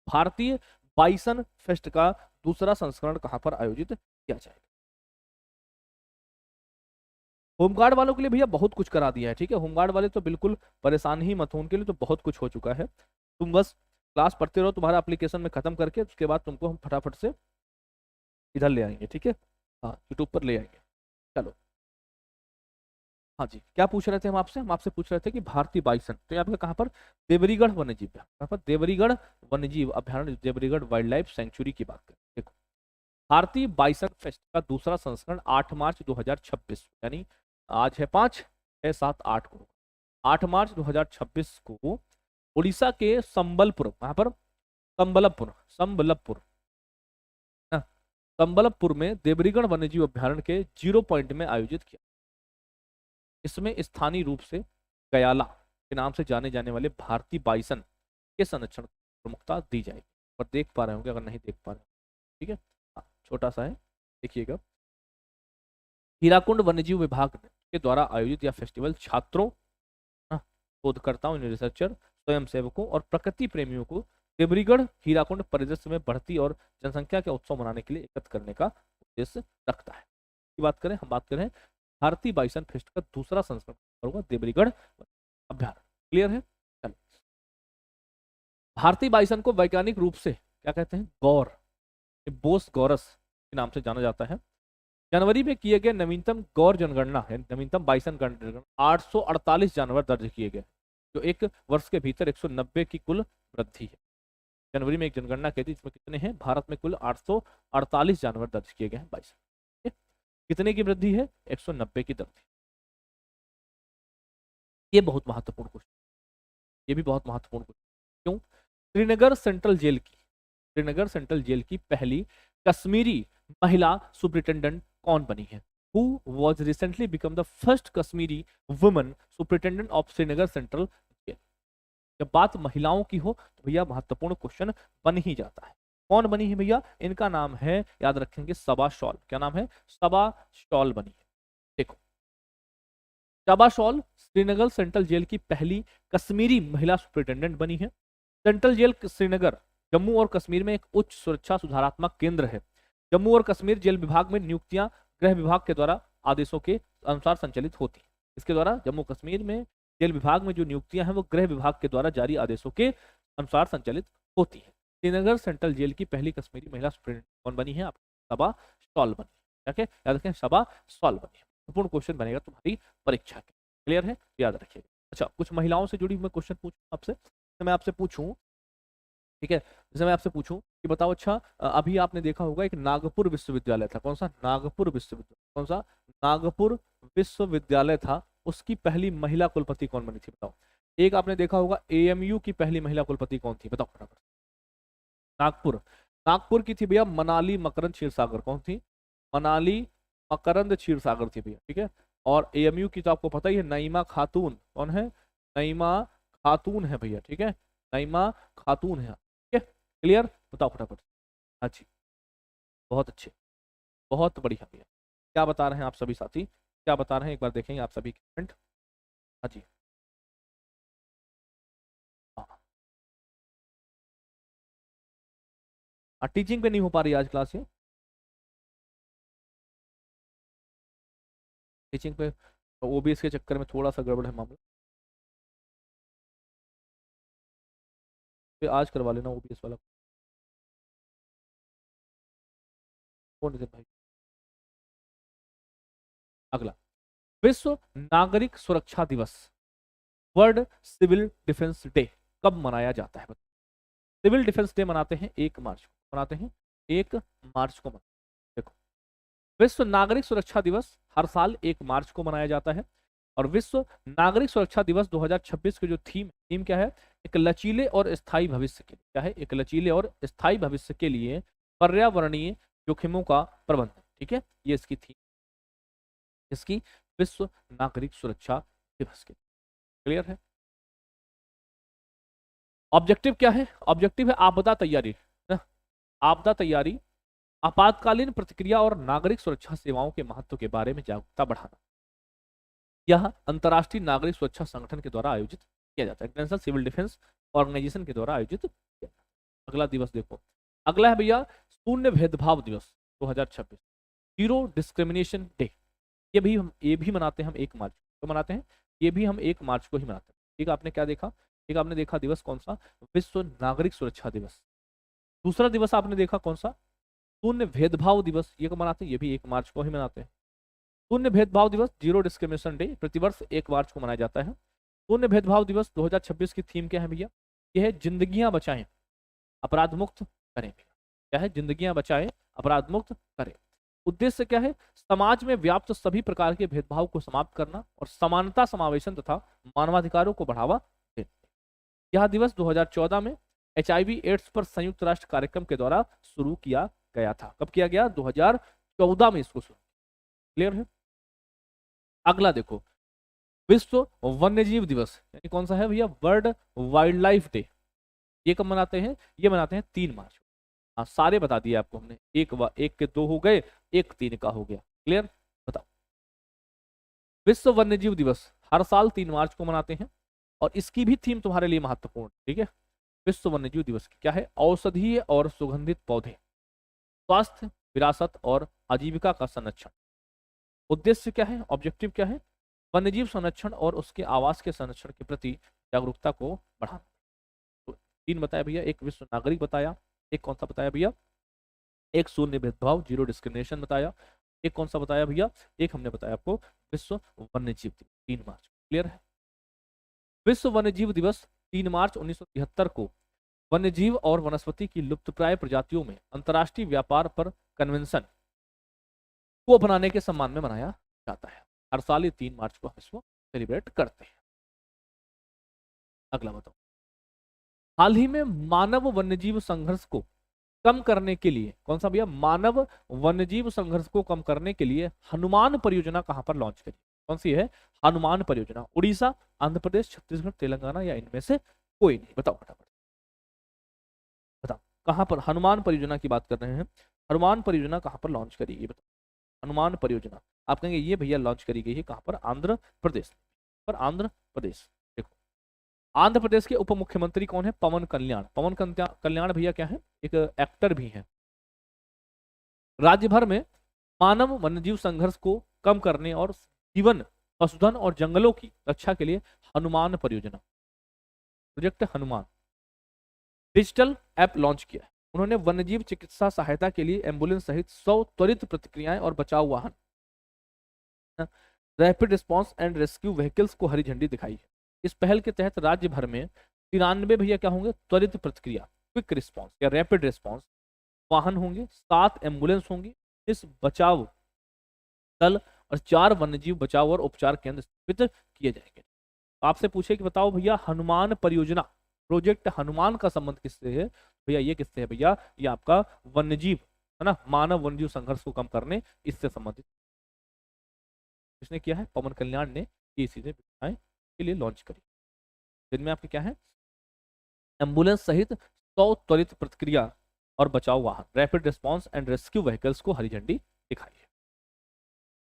भारतीय बाइसन फेस्ट का दूसरा संस्करण कहां पर आयोजित किया जाएगा। होमगार्ड वालों के लिए भैया बहुत कुछ करा दिया है, ठीक है। होमगार्ड वाले तो बिल्कुल परेशान ही मत हो, उनके लिए तो बहुत कुछ हो चुका है। तुम बस क्लास पढ़ते रहो, तुम्हारा एप्लीकेशन में खत्म करके उसके बाद तुमको हम फटाफट से इधर ले आएंगे, ठीक है। हाँ, यूट्यूब पर ले आएंगे। चलो, हाँ जी, क्या पूछ रहे थे हम आपसे पूछ रहे थे कि भारतीय बाइसन, तो यहाँ पे कहाँ पर, देवरीगढ़ वन्यजीव, कहाँ पर, देवरीगढ़ वन्यजीव अभ्यारण्य, देवरीगढ़ वाइल्ड लाइफ सेंचुरी की बात करें। देखो, भारतीय बाइसन फेस्ट का दूसरा संस्करण 8 मार्च 2026, यानी आज है 5, 6, 7, 8 को, 8 मार्च 2026 को उड़ीसा के संबलपुर, कहाँ पर, संबलपुर हाँ, संबलपुर में देवरीगढ़ वन्यजीव अभ्यारण्य के 0 पॉइंट में आयोजित किया। इसमें स्थानीय रूप से गयाला के नाम से जाने जाने वाले भारतीय बाइसन के संरक्षण को प्रमुखता दी जाएगी। और देख पा रहे होंगे, अगर नहीं देख पा रहे, ठीक है, हाँ, छोटा सा है, देखिएगा। हीराकुंड वन्यजीव विभाग के द्वारा आयोजित यह फेस्टिवल छात्रों, शोधकर्ताओं, रिसर्चर, स्वयंसेवकों और प्रकृति प्रेमियों को देवरीगढ़ हीराकुंड परिदृश्य में बढ़ती और जनसंख्या के उत्सव मनाने के लिए एकत्र करने का उद्देश्य रखता है। की बात करें, हम बात करें भारतीय बाइसन फेस्ट का दूसरा संस्करण होगा देवरीगढ़ अभ्यारण्य। क्लियर है। चलो, भारतीय बाइसन को वैज्ञानिक रूप से क्या कहते हैं, गौर, बोस गौरस के नाम से जाना जाता है। जनवरी में किए गए नवीनतम गौर जनगणना है, नवीनतम बाइसन जनगणना 848 जानवर दर्ज किए गए, जो एक वर्ष के भीतर 190 की कुल वृद्धि है। जनवरी में एक जनगणना की थी, इसमें कितने हैं, भारत में कुल 848 जानवर दर्ज किए गए हैं बाइसन। कितने की वृद्धि है, 190 की वृद्धि। ये बहुत महत्वपूर्ण क्वेश्चन, ये भी बहुत महत्वपूर्ण क्वेश्चन। क्यों, श्रीनगर सेंट्रल जेल की पहली कश्मीरी महिला सुप्रिंटेंडेंट कौन बनी है? Who was recently become the first Kashmiri woman superintendent of Srinagar central jail. जब बात महिलाओं की हो तो भैया महत्वपूर्ण क्वेश्चन बन ही जाता है। कौन बनी है भैया, इनका नाम है, याद रखेंगे, सबा शॉल। क्या नाम है, सबा शॉल बनी है। देखो, सबा शॉल श्रीनगर सेंट्रल जेल की पहली कश्मीरी महिला सुपरिटेंडेंट बनी है। सेंट्रल जेल श्रीनगर जम्मू और कश्मीर में एक उच्च सुरक्षा सुधारात्मक केंद्र है। जम्मू और कश्मीर जेल विभाग में नियुक्तियां गृह विभाग के द्वारा आदेशों के अनुसार संचालित होती है। इसके द्वारा जम्मू कश्मीर में जेल विभाग में जो नियुक्तियां हैं वो गृह विभाग के द्वारा जारी आदेशों के अनुसार संचालित होती है। श्रीनगर सेंट्रल जेल की पहली कश्मीरी महिला सुपरिटेंडेंट कौन बनी है? आपकी सबा सॉल बनी है। ठीक है, याद रखें, सबा सॉल बनी है। पूर्ण क्वेश्चन बनेगा तुम्हारी परीक्षा के। क्लियर है, याद रखिएगा। अच्छा, कुछ महिलाओं से जुड़ी मैं क्वेश्चन पूछूं आपसे, तो मैं आपसे पूछूं, ठीक है, जैसे मैं आपसे पूछूं कि बताओ, अच्छा अभी आपने देखा होगा एक नागपुर विश्वविद्यालय था। कौन सा? नागपुर विश्वविद्यालय। कौन सा? नागपुर विश्वविद्यालय था। उसकी पहली महिला कुलपति कौन बनी थी? बताओ। एक आपने देखा होगा एएमयू की पहली महिला कुलपति कौन थी? बताओ फटाफट। नागपुर, नागपुर की थी भैया मनाली मकरंद क्षीरसागर। कौन थी? मनाली मकरंद क्षीरसागर थी भैया। ठीक है, और एएमयू की तो आपको पता ही है, नईमा खातून। कौन है? नईमा खातून है भैया। ठीक है, नईमा खातून है। ठीक है, क्लियर? बताओ फटाफट। हाँ जी, बहुत अच्छे, बहुत बढ़िया भैया। क्या बता रहे हैं आप सभी साथी, क्या बता रहे हैं? एक बार देखेंगे आप सभी कमेंट। हाँ जी, हाँ, टीचिंग पे नहीं हो पा रही आज क्लास ये, टीचिंग पे ओबीएस के चक्कर में थोड़ा सा गड़बड़ है मामला। फिर आज करवा लेना ओबीएस वाला। कौन नितिन भाई? अगला, विश्व नागरिक सुरक्षा दिवस, वर्ल्ड सिविल डिफेंस डे कब मनाया जाता है? सिविल डिफेंस डे मनाते हैं 1 मार्च को, मनाते हैं 1 मार्च को। देखो, विश्व नागरिक सुरक्षा दिवस हर साल 1 मार्च को मनाया जाता है। और विश्व नागरिक सुरक्षा दिवस 2026 की जो थीम क्या है? एक लचीले और स्थायी भविष्य के लिए। क्या है? एक लचीले और स्थायी भविष्य के लिए पर्यावरणीय जोखिमों का प्रबंधन। ठीक है, ये इसकी थीम, इसकी विश्व नागरिक सुरक्षा दिवस की। क्लियर है? ऑब्जेक्टिव क्या है? ऑब्जेक्टिव है आपदा तैयारी, आपदा तैयारी, आपातकालीन प्रतिक्रिया और नागरिक सुरक्षा सेवाओं के महत्व के बारे में जागरूकता बढ़ाना। यह अंतर्राष्ट्रीय नागरिक सुरक्षा संगठन के द्वारा आयोजित किया जाता है, इंटरनेशनल सिविल डिफेंस ऑर्गेनाइजेशन के द्वारा आयोजित किया जाता है। अगला दिवस देखो, अगला है भैया शून्य भेदभाव दिवस 2026, जीरो डिस्क्रिमिनेशन डे। ये भी मनाते हैं हम 1 मार्च को मनाते हैं, ये भी हम 1 मार्च को ही मनाते हैं। ठीक, आपने क्या देखा? एक आपने देखा दिवस कौन सा? विश्व नागरिक सुरक्षा दिवस। दूसरा दिवस आपने देखा कौन सा? शून्य भेदभाव दिवस। ये कब मनाते हैं? ये भी 1 मार्च को ही मनाते हैं। शून्य भेदभाव दिवस, जीरो डिस्क्रिमिनेशन डे, प्रतिवर्ष 1 मार्च को मनाया जाता है। शून्य भेदभाव दिवस 2026 की थीम क्या है भैया? यह है जिंदगियां बचाएं अपराध मुक्त करें। क्या है? जिंदगियां बचाएं अपराध मुक्त करें। उद्देश्य क्या है? समाज में व्याप्त सभी प्रकार के भेदभाव को समाप्त करना और समानता, समावेशन तथा मानवाधिकारों को बढ़ावा देना। यह दिवस 2014 में HIV एड्स पर संयुक्त राष्ट्र कार्यक्रम के द्वारा शुरू किया गया था। कब किया गया? 2014 में इसको शुरू। क्लियर है? अगला देखो, विश्व वन्यजीव दिवस, यानी कौन सा है भैया? World wild life day. ये कब मनाते हैं? ये मनाते हैं 3 मार्च। हाँ, सारे बता दिए आपको हमने, एक के 2 हो गए, एक 3 का हो गया। क्लियर? बताओ। विश्व वन्यजीव दिवस हर साल 3 मार्च को मनाते हैं और इसकी भी थीम तुम्हारे लिए महत्वपूर्ण। ठीक है, विश्व वन्यजीव दिवस की क्या है? औषधीय और सुगंधित पौधे, स्वास्थ्य, विरासत और आजीविका का संरक्षण। उद्देश्य क्या है? ऑब्जेक्टिव क्या है? वन्यजीव संरक्षण और उसके आवास के संरक्षण के प्रति जागरूकता को बढ़ाना। तो 3 बताया भैया, एक विश्व नागरिक बताया, एक कौन सा बताया भैया? एक शून्य भेदभाव, जीरो डिस्क्रिमिनेशन बताया, एक कौन सा बताया भैया? एक हमने बताया आपको विश्व वन्यजीव दिवस 3 मार्च। क्लियर है? विश्व वन्यजीव दिवस 3 मार्च 1973 को वन्यजीव और वनस्पति की लुप्तप्राय प्रजातियों में अंतर्राष्ट्रीय व्यापार पर कन्वेंशन को अपनाने के सम्मान में मनाया जाता है। हर साल ये 3 मार्च को हम इसको सेलिब्रेट करते हैं। अगला बताओ, हाल ही में मानव वन्यजीव संघर्ष को कम करने के लिए, कौन सा भैया? मानव वन्यजीव संघर्ष को कम करने के लिए हनुमान परियोजना कहां पर लॉन्च करी? कौन सी है? हनुमान परियोजना। उड़ीसा, आंध्र प्रदेश, छत्तीसगढ़, तेलंगाना या इनमें से कोई नहीं? बताओ फटाफट, बताओ कहां पर हनुमान परियोजना की बात कर रहे हैं? हनुमान परियोजना कहां पर लॉन्च करी? ये बताओ। हनुमान परियोजना आप कहेंगे ये भैया लॉन्च करी गई है कहां पर? आंध्र प्रदेश। पर आंध्र प्रदेश। देखो, आंध्र प्रदेश के उप मुख्यमंत्री कौन है? पवन कल्याण। कल्याण भैया क्या है? एक एक्टर भी है। राज्य भर में मानव वन्यजीव संघर्ष को कम करने और जीवन, पशुधन और जंगलों की रक्षा के लिए हनुमान परियोजना, project Hanuman, digital app launch किया है। उन्होंने वन्यजीव चिकित्सा सहायता के लिए एम्बुलेंस सहित 100 त्वरित प्रतिक्रियाएं और बचाव वाहन, rapid response and rescue vehicles को हरी झंडी दिखाई है। इस पहल के तहत राज्य भर में 93 भैया क्या होंगे? त्वरित प्रतिक्रिया, क्विक रिस्पांस या रैपिड रिस्पांस वाहन होंगे, 7 एम्बुलेंस होंगी, इस बचाव दल और 4 वन्यजीव बचाव और उपचार केंद्र स्थापित किए जाएंगे। तो आपसे पूछे कि बताओ भैया, हनुमान परियोजना, प्रोजेक्ट हनुमान का संबंध किससे है? भैया ये किससे है? भैया ये आपका वन्यजीव, है ना, मानव वन्यजीव संघर्ष को कम करने, इससे संबंधित किसने किया है? पवन कल्याण ने ये चीजें के लिए लॉन्च करी। जिनमें आपके क्या है? एम्बुलेंस सहित 100 त्वरित प्रतिक्रिया और बचाव वाहन, rapid response and rescue vehicles को हरी झंडी दिखाई है।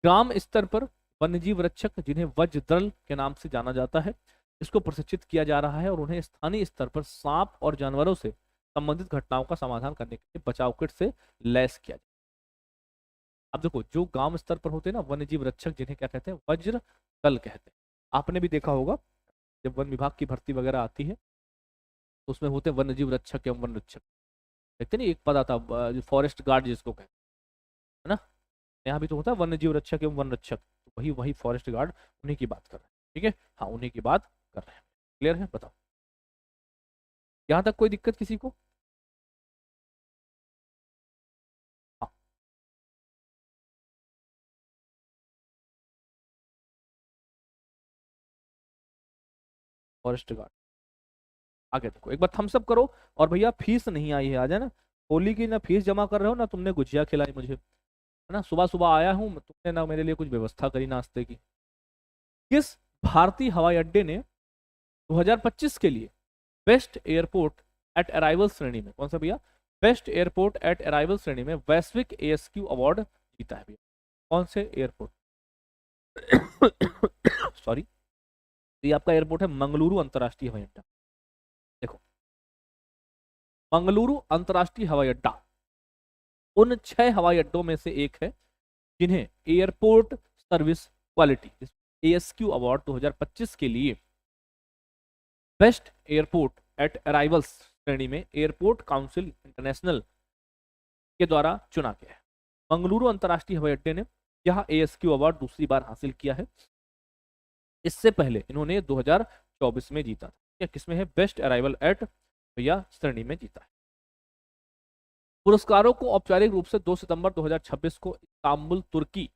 ग्राम स्तर पर वन्यजीव रक्षक, जिन्हें वज्र दल के नाम से जाना जाता है, इसको प्रशिक्षित किया जा रहा है और उन्हें स्थानीय स्तर पर सांप और जानवरों से संबंधित घटनाओं का समाधान करने के लिए बचाव किट से लैस किया जाए। अब देखो, जो गांव स्तर पर होते हैं ना वन्यजीव रक्षक, जिन्हें क्या कहते हैं? वज्र दल कहते हैं। आपने भी देखा होगा जब वन विभाग की भर्ती वगैरह आती है तो उसमें होते हैं वन्यजीव रक्षक एवं वन रक्षक, देखते नहीं, एक पद आता फॉरेस्ट गार्ड जिसको कहते हैं, है ना। यहाँ भी तो होता है वन्यजीव रक्षक एवं वन रक्षक, तो वही वही फॉरेस्ट गार्ड, उन्हीं की बात कर रहे हैं। ठीक है, हाँ, उन्हीं की बात कर रहे हैं। क्लियर है? बताओ, यहाँ तक कोई दिक्कत किसी को? हाँ, फॉरेस्ट गार्ड। आगे देखो, एक बार थम्स अप करो। और भैया फीस नहीं आई है, आ जाए ना। होली की ना फीस जमा कर रहे हो ना तुमने गुजिया खिलाई मुझे, है ना। सुबह सुबह आया हूँ, तुमने ना मेरे लिए कुछ व्यवस्था करी नाश्ते की। किस भारतीय हवाई अड्डे ने 2025 के लिए बेस्ट एयरपोर्ट एट अराइवल श्रेणी में, कौन सा भैया? बेस्ट एयरपोर्ट एट अराइवल श्रेणी में वैश्विक एएसक्यू अवार्ड जीता है भैया? कौन से एयरपोर्ट? सॉरी, ये आपका एयरपोर्ट है मंगलुरु अंतर्राष्ट्रीय हवाई अड्डा। देखो, मंगलुरु अंतर्राष्ट्रीय हवाई अड्डा उन 6 हवाई अड्डों में से एक है जिन्हें एयरपोर्ट सर्विस क्वालिटी एएसक्यू अवार्ड 2025 के लिए बेस्ट एयरपोर्ट एट अराइवल्स श्रेणी में एयरपोर्ट काउंसिल इंटरनेशनल के द्वारा चुना गया है। मंगलुरु अंतर्राष्ट्रीय हवाई अड्डे ने यह एएसक्यू अवार्ड दूसरी बार हासिल किया है। इससे पहले इन्होंने 2024 में जीता था। या किसमें है? बेस्ट अराइवल एट भैया श्रेणी में जीता है। पुरस्कारों को औपचारिक रूप से 2 सितंबर 2026 को इस्तांबुल, तुर्की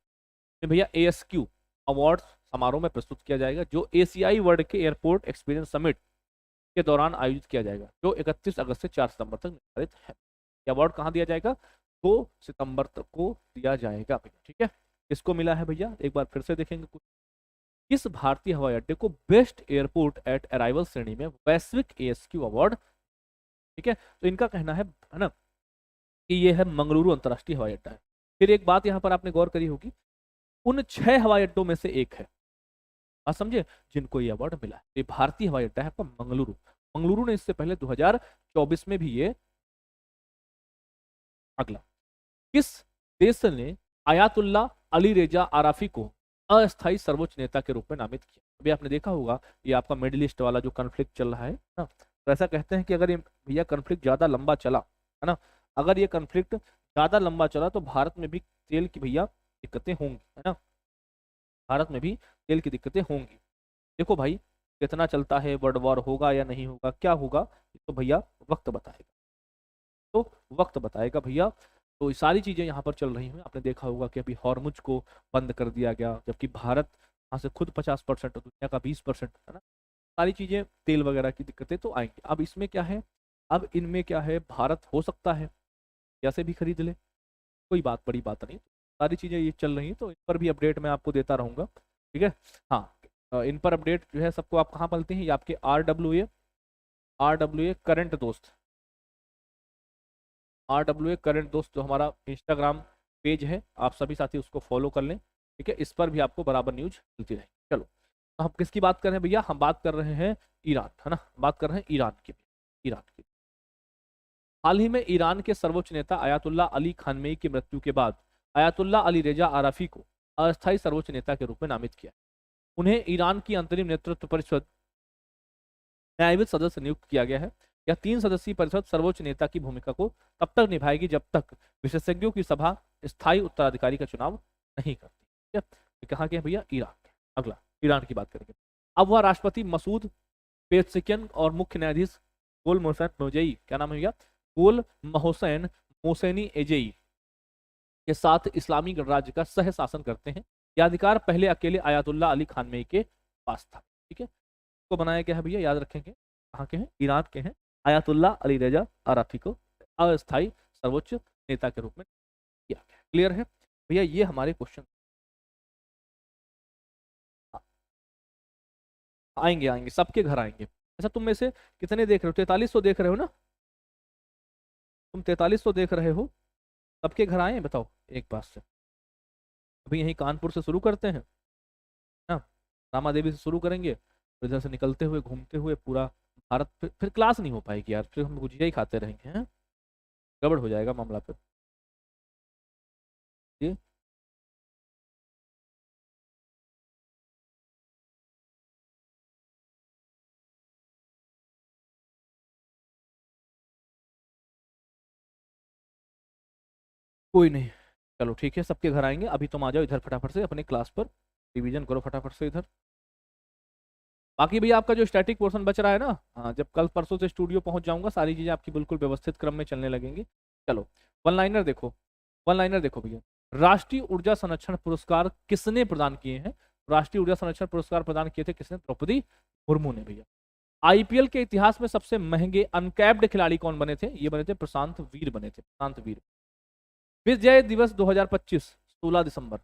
में भैया एएसक्यू अवार्ड समारोह में प्रस्तुत किया जाएगा, जो एशियाई वर्ल्ड के एयरपोर्ट एक्सपीरियंस समिट के दौरान आयोजित किया जाएगा, जो 31 अगस्त से 4 सितंबर तक निर्धारित है। यह अवार्ड कहाँ दिया जाएगा? 2 सितंबर तक को दिया जाएगा भैया। ठीक है, किसको मिला है भैया? एक बार फिर से देखेंगे कुछ। किस भारतीय हवाई अड्डे को बेस्ट एयरपोर्ट एट अराइवल श्रेणी में वैश्विक एएसक्यू अवार्ड? ठीक है, तो इनका कहना है ना कि ये है मंगलुरु अंतर्राष्ट्रीय हवाई अड्डा है। फिर एक बात यहाँ पर आपने गौर करी होगी, उन 6 हवाई अड्डों में से एक है, आप समझे, जिनको ये अवार्ड मिला है। ये भारतीय हवाई अड्डा है आपका मंगलुरु। मंगलुरु ने इससे पहले 2024 में भी ये। अगला, किस देश ने आयातुल्ला अली रेजा आराफी को अस्थायी सर्वोच्च नेता के रूप में नामित किया? अभी आपने देखा होगा ये आपका मिडिल ईस्ट वाला जो कन्फ्लिक्ट चल रहा है ना, तो ऐसा कहते हैं कि अगर ये भैया कन्फ्लिक्ट ज्यादा लंबा चला, है ना, अगर ये कन्फ्लिक्ट ज्यादा लंबा चला तो भारत में भी तेल की भैया दिक्कतें होंगी, है ना। भारत में भी तेल की दिक्कतें होंगी। देखो भाई, कितना चलता है, वर्ल्ड वॉर होगा या नहीं होगा, क्या होगा, तो भैया वक्त बताएगा, तो वक्त बताएगा भैया। तो ये सारी चीजें यहाँ पर चल रही हैं। आपने देखा होगा कि अभी हॉर्मुज को बंद कर दिया गया, जबकि भारत यहाँ से खुद 50% और दुनिया का 20%, है ना। सारी चीजें, तेल वगैरह की दिक्कतें तो आएंगी। अब इसमें क्या है, अब इनमें क्या है, भारत हो सकता है कैसे भी खरीद ले, कोई बात बड़ी बात नहीं। सारी चीजें ये चल रही हैं, तो इन पर भी अपडेट मैं आपको देता रहूंगा। ठीक है, हाँ, इन पर अपडेट जो है सबको आप कहाँ मिलते हैं? ये आपके आर डब्ल्यू ए करंट दोस्त, RWA करंट दोस्त जो हमारा इंस्टाग्राम पेज है, आप सभी साथी उसको फॉलो कर लें। ठीक है, इस पर भी आपको बराबर न्यूज मिलती रहेगी। चलो, तो हम किसकी बात कर रहे हैं भैया, हम बात कर रहे हैं ईरान, है ना, बात कर रहे हैं ईरान की, ईरान की। हाल ही में ईरान के सर्वोच्च नेता अयातुल्ला अली खामेनी की मृत्यु के बाद अयातुल्ला अली रेजा आरफी को अस्थायी सर्वोच्च नेता के रूप में नामित किया। उन्हें ईरान की अंतरिम नेतृत्व परिषद न्यायविद सदस्य नियुक्त किया गया है। यह 3 सदस्यीय परिषद सर्वोच्च नेता की भूमिका को तब तक निभाएगी जब तक विशेषज्ञों की सभा स्थायी उत्तराधिकारी का चुनाव नहीं करती। ठीक है, ये कहाँ के हैं भैया, ईरान के। अगला ईरान की बात करेंगे। अब वह राष्ट्रपति मसूद पेज़ेश्कियान और मुख्य न्यायाधीश गोल मोहसेन मोजेई, क्या नाम है भैया, गोल मोहसेन मोसेनी एजेई के साथ इस्लामी गणराज्य का सह शासन करते हैं। यह अधिकार पहले अकेले अयातुल्ला अली खामेनी के पास था। ठीक है, को बनाया गया है भैया, याद रखेंगे, कहाँ के हैं, ईरान के हैं। अयातुल्ला अली रेजा आरफी को अस्थायी सर्वोच्च नेता के रूप में किया गया। क्लियर है भैया, ये हमारे क्वेश्चन आएंगे, आएंगे सबके घर आएंगे। अच्छा, तुम में से कितने देख रहे हो, 43 तो देख रहे हो ना, तुम 43 तो देख रहे हो, सबके घर आए हैं, बताओ एक बात से। अभी यहीं कानपुर से शुरू करते हैं ना, रामा देवी से शुरू करेंगे, फिर इधर से निकलते हुए घूमते हुए पूरा भारत, फिर क्लास नहीं हो पाएगी यार, फिर हम गुजिया ही खाते रहेंगे, हैं, गड़बड़ हो जाएगा मामला फिर। ये कोई नहीं, चलो ठीक है, सबके घर आएंगे। अभी तुम आ जाओ इधर फटाफट से अपने क्लास पर, रिवीजन करो फटाफट से इधर। बाकी भैया आपका जो स्टैटिक पोर्शन बच रहा है ना, हाँ, जब कल परसों से स्टूडियो पहुंच जाऊंगा सारी चीजें आपकी बिल्कुल व्यवस्थित क्रम में चलने लगेंगी। चलो, वन लाइनर देखो, वन लाइनर देखो भैया। राष्ट्रीय ऊर्जा संरक्षण पुरस्कार किसने प्रदान किए हैं, राष्ट्रीय ऊर्जा संरक्षण पुरस्कार प्रदान किए थे किसने, द्रौपदी मुर्मू ने भैया। आईपीएल के इतिहास में सबसे महंगे अनकैप्ड खिलाड़ी कौन बने थे, ये बने थे प्रशांत वीर बने थे, प्रशांत वीर। विजय दिवस 2025 16 दिसंबर।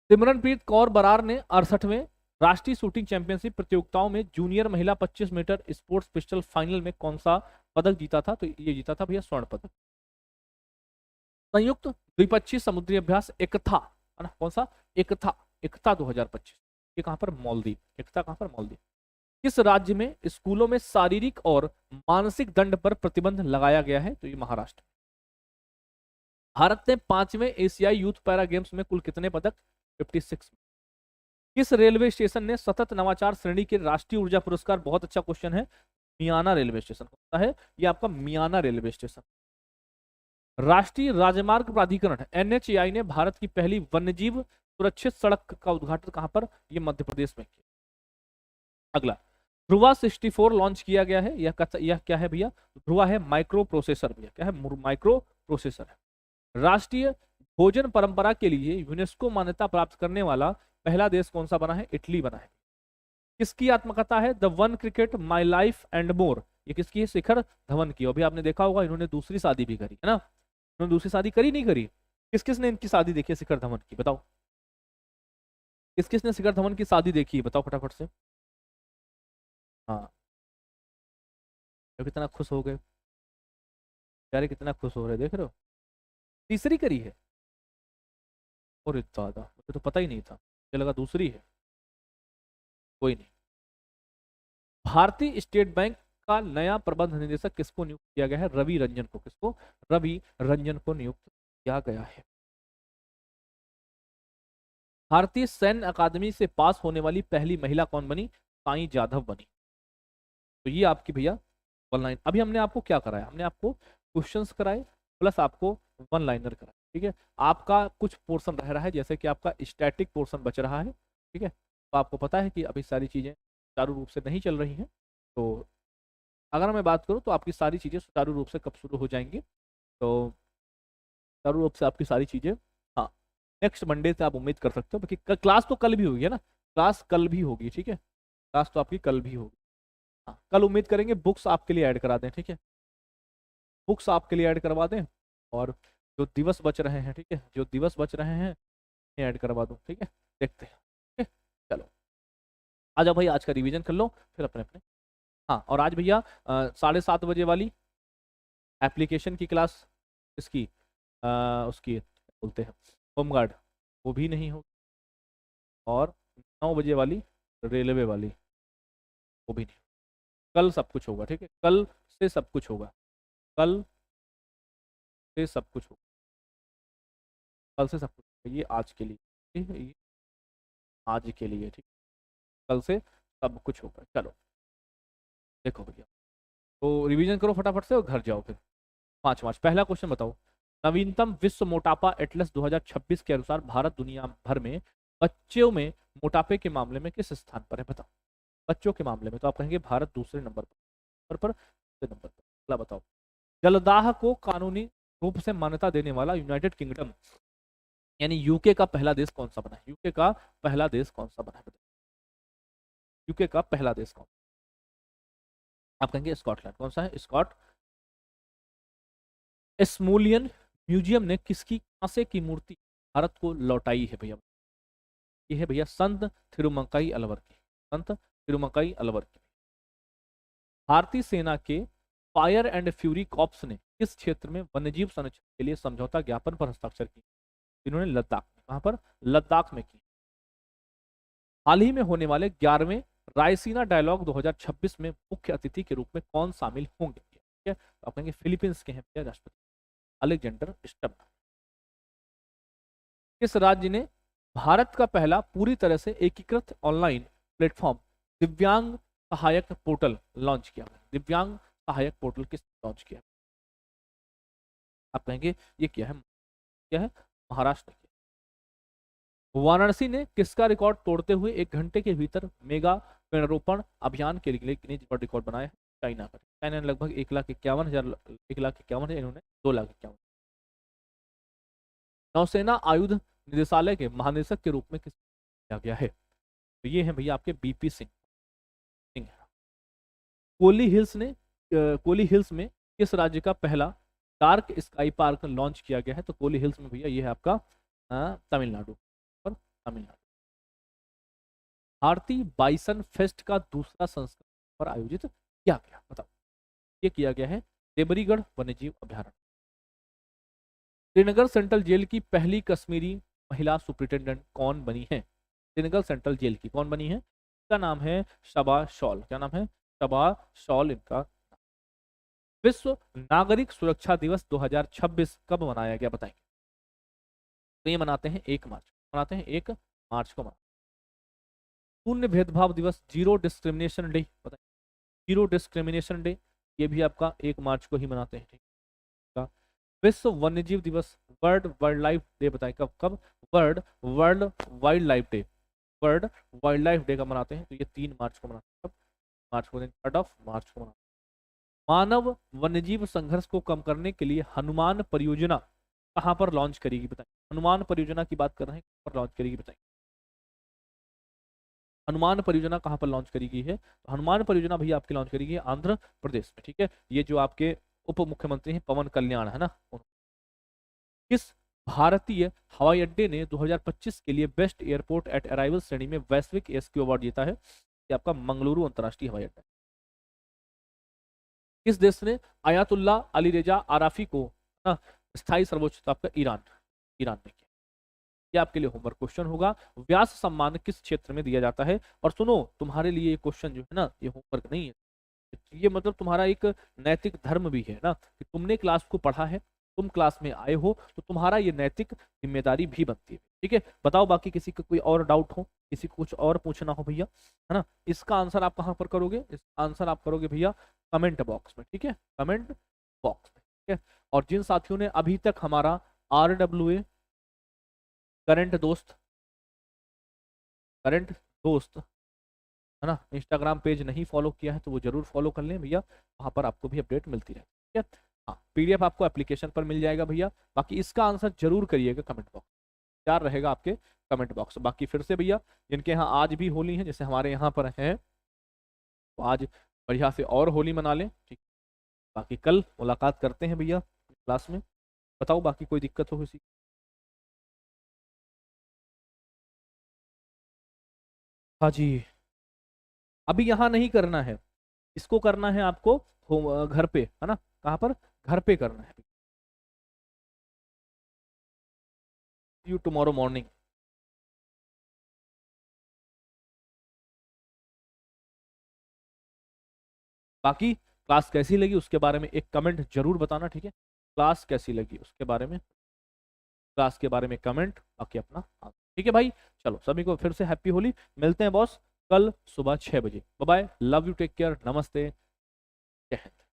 सिमरनप्रीत कौर बरार ने 68वें राष्ट्रीय शूटिंग चैंपियनशिप प्रतियोगिताओं में जूनियर महिला 25 मीटर स्पोर्ट्स पिस्टल फाइनल में कौन सा पदक जीता था, तो ये जीता था भैया स्वर्ण पदक। संयुक्त द्विपक्षीय समुद्री अभ्यास एकथा, है ना, कौन सा, एकथा, एकता 2025, ये कहां पर, मालदीव, एकता कहां पर, मालदीव। किस राज्य में स्कूलों में शारीरिक और मानसिक दंड पर प्रतिबंध लगाया गया है, तो ये महाराष्ट्र। भारत ने 5वें एशियाई यूथ पैरा गेम्स में कुल कितने पदक, 56। किस रेलवे स्टेशन ने सतत नवाचार श्रेणी के राष्ट्रीय ऊर्जा पुरस्कार, बहुत अच्छा क्वेश्चन है, मियाना रेलवे स्टेशन, कौन सा है, ये आपका मियाना रेलवे स्टेशन। राष्ट्रीय राजमार्ग प्राधिकरण एनएचएआई ने भारत की पहली वन्यजीव सुरक्षित सड़क का उद्घाटन कहां पर, ये मध्य प्रदेश में किया। अगला, ध्रुवा 64 लॉन्च किया गया है, यह क्या है भैया, ध्रुवा है माइक्रो प्रोसेसर भैया, क्या है, माइक्रो प्रोसेसर है। राष्ट्रीय भोजन परंपरा के लिए यूनेस्को मान्यता प्राप्त करने वाला पहला देश कौन सा बना है, इटली बना है। किसकी आत्मकथा है, the one cricket my life and more, ये किसकी है, शिखर धवन की। अभी आपने देखा होगा इन्होंने दूसरी शादी भी करी है ना, इन्होंने दूसरी शादी करी नहीं करी, किस किस ने इनकी शादी देखी है शिखर धवन की, बताओ, किस किस ने शिखर धवन की शादी देखी है, बताओ फटाफट से। हाँ, तो कितना खुश हो गए बेचारे, कितना खुश हो रहे, देख रहे हो, तीसरी करी है, और दादा मुझे तो पता ही नहीं था, मुझे लगा दूसरी है। कोई नहीं। भारतीय स्टेट बैंक का नया प्रबंध निदेशक किसको नियुक्त किया गया है, रवि रंजन को, किसको, रवि रंजन को नियुक्त किया गया है। भारतीय सैन्य अकादमी से पास होने वाली पहली महिला कौन बनी, साई जाधव बनी। तो ये आपकी भैया वन लाइन, अभी हमने आपको क्या कराया, हमने आपको क्वेश्चंस कराए प्लस आपको वन लाइनर कराए। ठीक है, आपका कुछ पोर्शन रह रहा है, जैसे कि आपका स्टैटिक पोर्शन बच रहा है। ठीक है, तो आपको पता है कि अभी सारी चीज़ें सुचारू रूप से नहीं चल रही हैं, तो अगर मैं बात करूँ तो आपकी सारी चीज़ें सुचारू रूप से कब शुरू हो जाएंगी, तो सुचारू रूप से आपकी सारी चीज़ें, हाँ, नेक्स्ट मंडे से आप उम्मीद कर सकते हो, क्योंकि क्लास तो कल भी होगी, है ना, क्लास कल भी होगी। ठीक है, क्लास तो आपकी कल भी होगी। हाँ, कल उम्मीद करेंगे बुक्स आपके लिए ऐड करा दें। ठीक है, बुक्स आपके लिए ऐड करवा दें, और जो दिवस बच रहे हैं, ठीक है, जो दिवस बच रहे हैं ऐड करवा दूं। ठीक है, देखते हैं। ठीक है, चलो आ जाओ भाई, आज का रिवीजन कर लो फिर अपने अपने। हाँ, और आज भैया 7:30 बजे वाली एप्लीकेशन की क्लास, इसकी उसकी बोलते हैं होमगार्ड, वो भी नहीं होगी। और 9 बजे वाली रेलवे वाली, वो भी नहीं। कल सब कुछ होगा, ठीक है, कल से सब कुछ होगा, कल से सब कुछ होगा, कल से सब कुछ होगा। ये आज के लिए, ठीक है, ये आज के लिए, ठीक, कल से सब कुछ होगा। चलो देखो भैया, तो रिवीजन करो फटाफट से और घर जाओ फिर। 5 5 पहला क्वेश्चन बताओ। नवीनतम विश्व मोटापा एटलस 2026 के अनुसार भारत दुनिया भर में बच्चों में मोटापे के मामले में किस स्थान पर है, बताओ। बच्चों के मामले में तो आप कहेंगे भारत दूसरे नंबर पर दूसरे नंबर पर। अगला बताओ। जलदाह को कानूनी रूप से मान्यता देने वाला यूनाइटेड किंगडम यानी यूके का पहला देश कौन सा बना है? यूके का पहला देश कौन सा बना है, बताओ। यूके का पहला देश कौन? आप कहेंगे स्कॉटलैंड। कौन सा है? स्कॉट। स्मोलियन म्यूजियम ने किसकी कांसे की मूर्ति भारत को लौटाई है भैया? ये है भैया संत थिरुमंकाई अलवर की, संत थिरुमंकाई अलवर की। भारतीय सेना के फायर एंड फ्यूरी कॉप्स ने किस क्षेत्र में वन्यजीव संरक्षण के लिए समझौता ज्ञापन पर हस्ताक्षर किए? इन्होंने लद्दाख में। कहां पर? लद्दाख में की। हाल ही में होने वाले 11वें रायसीना डायलॉग 2026 में मुख्य अतिथि के रूप में कौन शामिल होंगे? ठीक है, तो आप कहेंगे फिलीपींस के हैं भैया राष्ट्रपति अलेक्जेंडर स्टब। किस राज्य ने भारत का पहला पूरी तरह से एकीकृत ऑनलाइन प्लेटफॉर्म दिव्यांग सहायक पोर्टल लॉन्च किया? दिव्यांग सहायक पोर्टल किस लॉन्च किया? आप कहेंगे ये क्या है? महाराष्ट्र की। वाराणसी ने किसका रिकॉर्ड तोड़ते हुए 1 घंटे के भीतर मेगा पेड़रोपण अभियान के लिए गिनीज वर्ल्ड रिकॉर्ड बनाया है? चाइना का। चाइना ने लगभग 1,51,000, 1,51,000, इन्होंने 2,51,000। नौसेना आयुध निदेशालय के महानिदेशक के रूप में किस किया गया है? तो ये है भैया आपके बीपी सिंह। कोली हिल्स ने कोली हिल्स में किस राज्य का पहला डार्क स्काई पार्क लॉन्च किया गया है? तो कोली हिल्स में भैया ये है आपका तमिलनाडु, पर तमिलनाडु। भारतीय बाइसन फेस्ट का दूसरा संस्करण पर आयोजित किया गया, बताओ। ये किया गया है देबरीगढ़ वन्यजीव अभ्यारण्य। श्रीनगर सेंट्रल जेल की पहली कश्मीरी महिला सुप्रिंटेंडेंट कौन बनी है? श्रीनगर सेंट्रल जेल की कौन बनी है? इसका नाम है शबा शॉल। क्या नाम है? शबा शॉल इनका। विश्व नागरिक सुरक्षा दिवस 2026 कब मनाया गया, बताएंगे। तो ये मनाते हैं 1 मार्च, मनाते हैं 1 मार्च को मनाते। शून्य भेदभाव दिवस, जीरो डिस्क्रिमिनेशन डे, बताइए। जीरो डिस्क्रिमिनेशन डे ये भी आपका 1 मार्च को ही मनाते हैं, ठीक है। विश्व वन्यजीव दिवस, वर्ल्ड वाइल्ड लाइफ डे, बताएं कब कब? World wild life day, world wild life day का मनाते हैं, तो ये 3 मार्च को मनाते हैं। कब? मार्च को, 3 मार्च को मनाते हैं। मानव वन्यजीव संघर्ष को कम करने के लिए हनुमान परियोजना कहां पर लॉन्च करेगी, बताएं। हनुमान परियोजना की बात कर रहे हैं, कहां पर लॉन्च करेगी, बताएं। हनुमान परियोजना कहां पर लॉन्च करी गई है? तो हनुमान परियोजना भैया आपकी लॉन्च करी गई है आंध्र प्रदेश में, ठीक है। ये जो आपके उप मुख्यमंत्री हैं पवन कल्याण है ना। किस भारतीय हवाई अड्डे ने 2025 के लिए बेस्ट एयरपोर्ट एट अराइवल श्रेणी में वैश्विक एसक्यू अवार्ड जीता है? ये आपका मंगलुरु अंतर्राष्ट्रीय हवाई अड्डा। किस देश ने आयातुल्ला अली रेजा आराफी को ना स्थायी सर्वोच्चता? आपका ईरान, ईरान में किया। ये आपके लिए होमवर्क क्वेश्चन होगा। व्यास सम्मान किस क्षेत्र में दिया जाता है? और सुनो, तुम्हारे लिए ये क्वेश्चन जो है ना, ये होमवर्क नहीं है, ये मतलब तुम्हारा एक नैतिक धर्म भी है ना, कि तुमने क्लास को पढ़ा है, तुम क्लास में आए हो, तो तुम्हारा ये नैतिक जिम्मेदारी भी बनती है, ठीक है। बताओ बाकी किसी का कोई और डाउट हो, किसी को कुछ और पूछना हो भैया, है ना। इसका आंसर आप कहाँ पर करोगे? इसका आंसर आप करोगे भैया कमेंट बॉक्स में, ठीक है, कमेंट बॉक्स में, ठीक है। और जिन साथियों ने अभी तक हमारा RWA करंट दोस्त है ना इंस्टाग्राम पेज नहीं फॉलो किया है, तो वो जरूर फॉलो कर लें भैया, वहां पर आपको भी अपडेट मिलती रहे, ठीक है। हाँ, PDF आपको एप्लीकेशन पर मिल जाएगा भैया। बाकी इसका आंसर जरूर करिएगा कमेंट बॉक्स, तैयार रहेगा आपके कमेंट बॉक्स। बाकी फिर से भैया, जिनके यहाँ आज भी होली है, जैसे हमारे यहाँ पर है, तो आज बढ़िया से और होली मना लें, ठीक। बाकी कल मुलाकात करते हैं भैया क्लास में। बताओ बाकी कोई दिक्कत हो किसी? हाँ जी, अभी यहाँ नहीं करना है, इसको करना है आपको घर पे, है ना। कहाँ पर? घर पे करना है। You tomorrow morning. बाकी क्लास कैसी लगी उसके बारे में एक कमेंट जरूर बताना, ठीक है। क्लास कैसी लगी उसके बारे में, क्लास के बारे में कमेंट, बाकी अपना ठीक है भाई। चलो सभी को फिर से हैप्पी होली, मिलते हैं बॉस कल सुबह 6 बजे। Bye bye, love you, take care, नमस्ते, जय हिंद।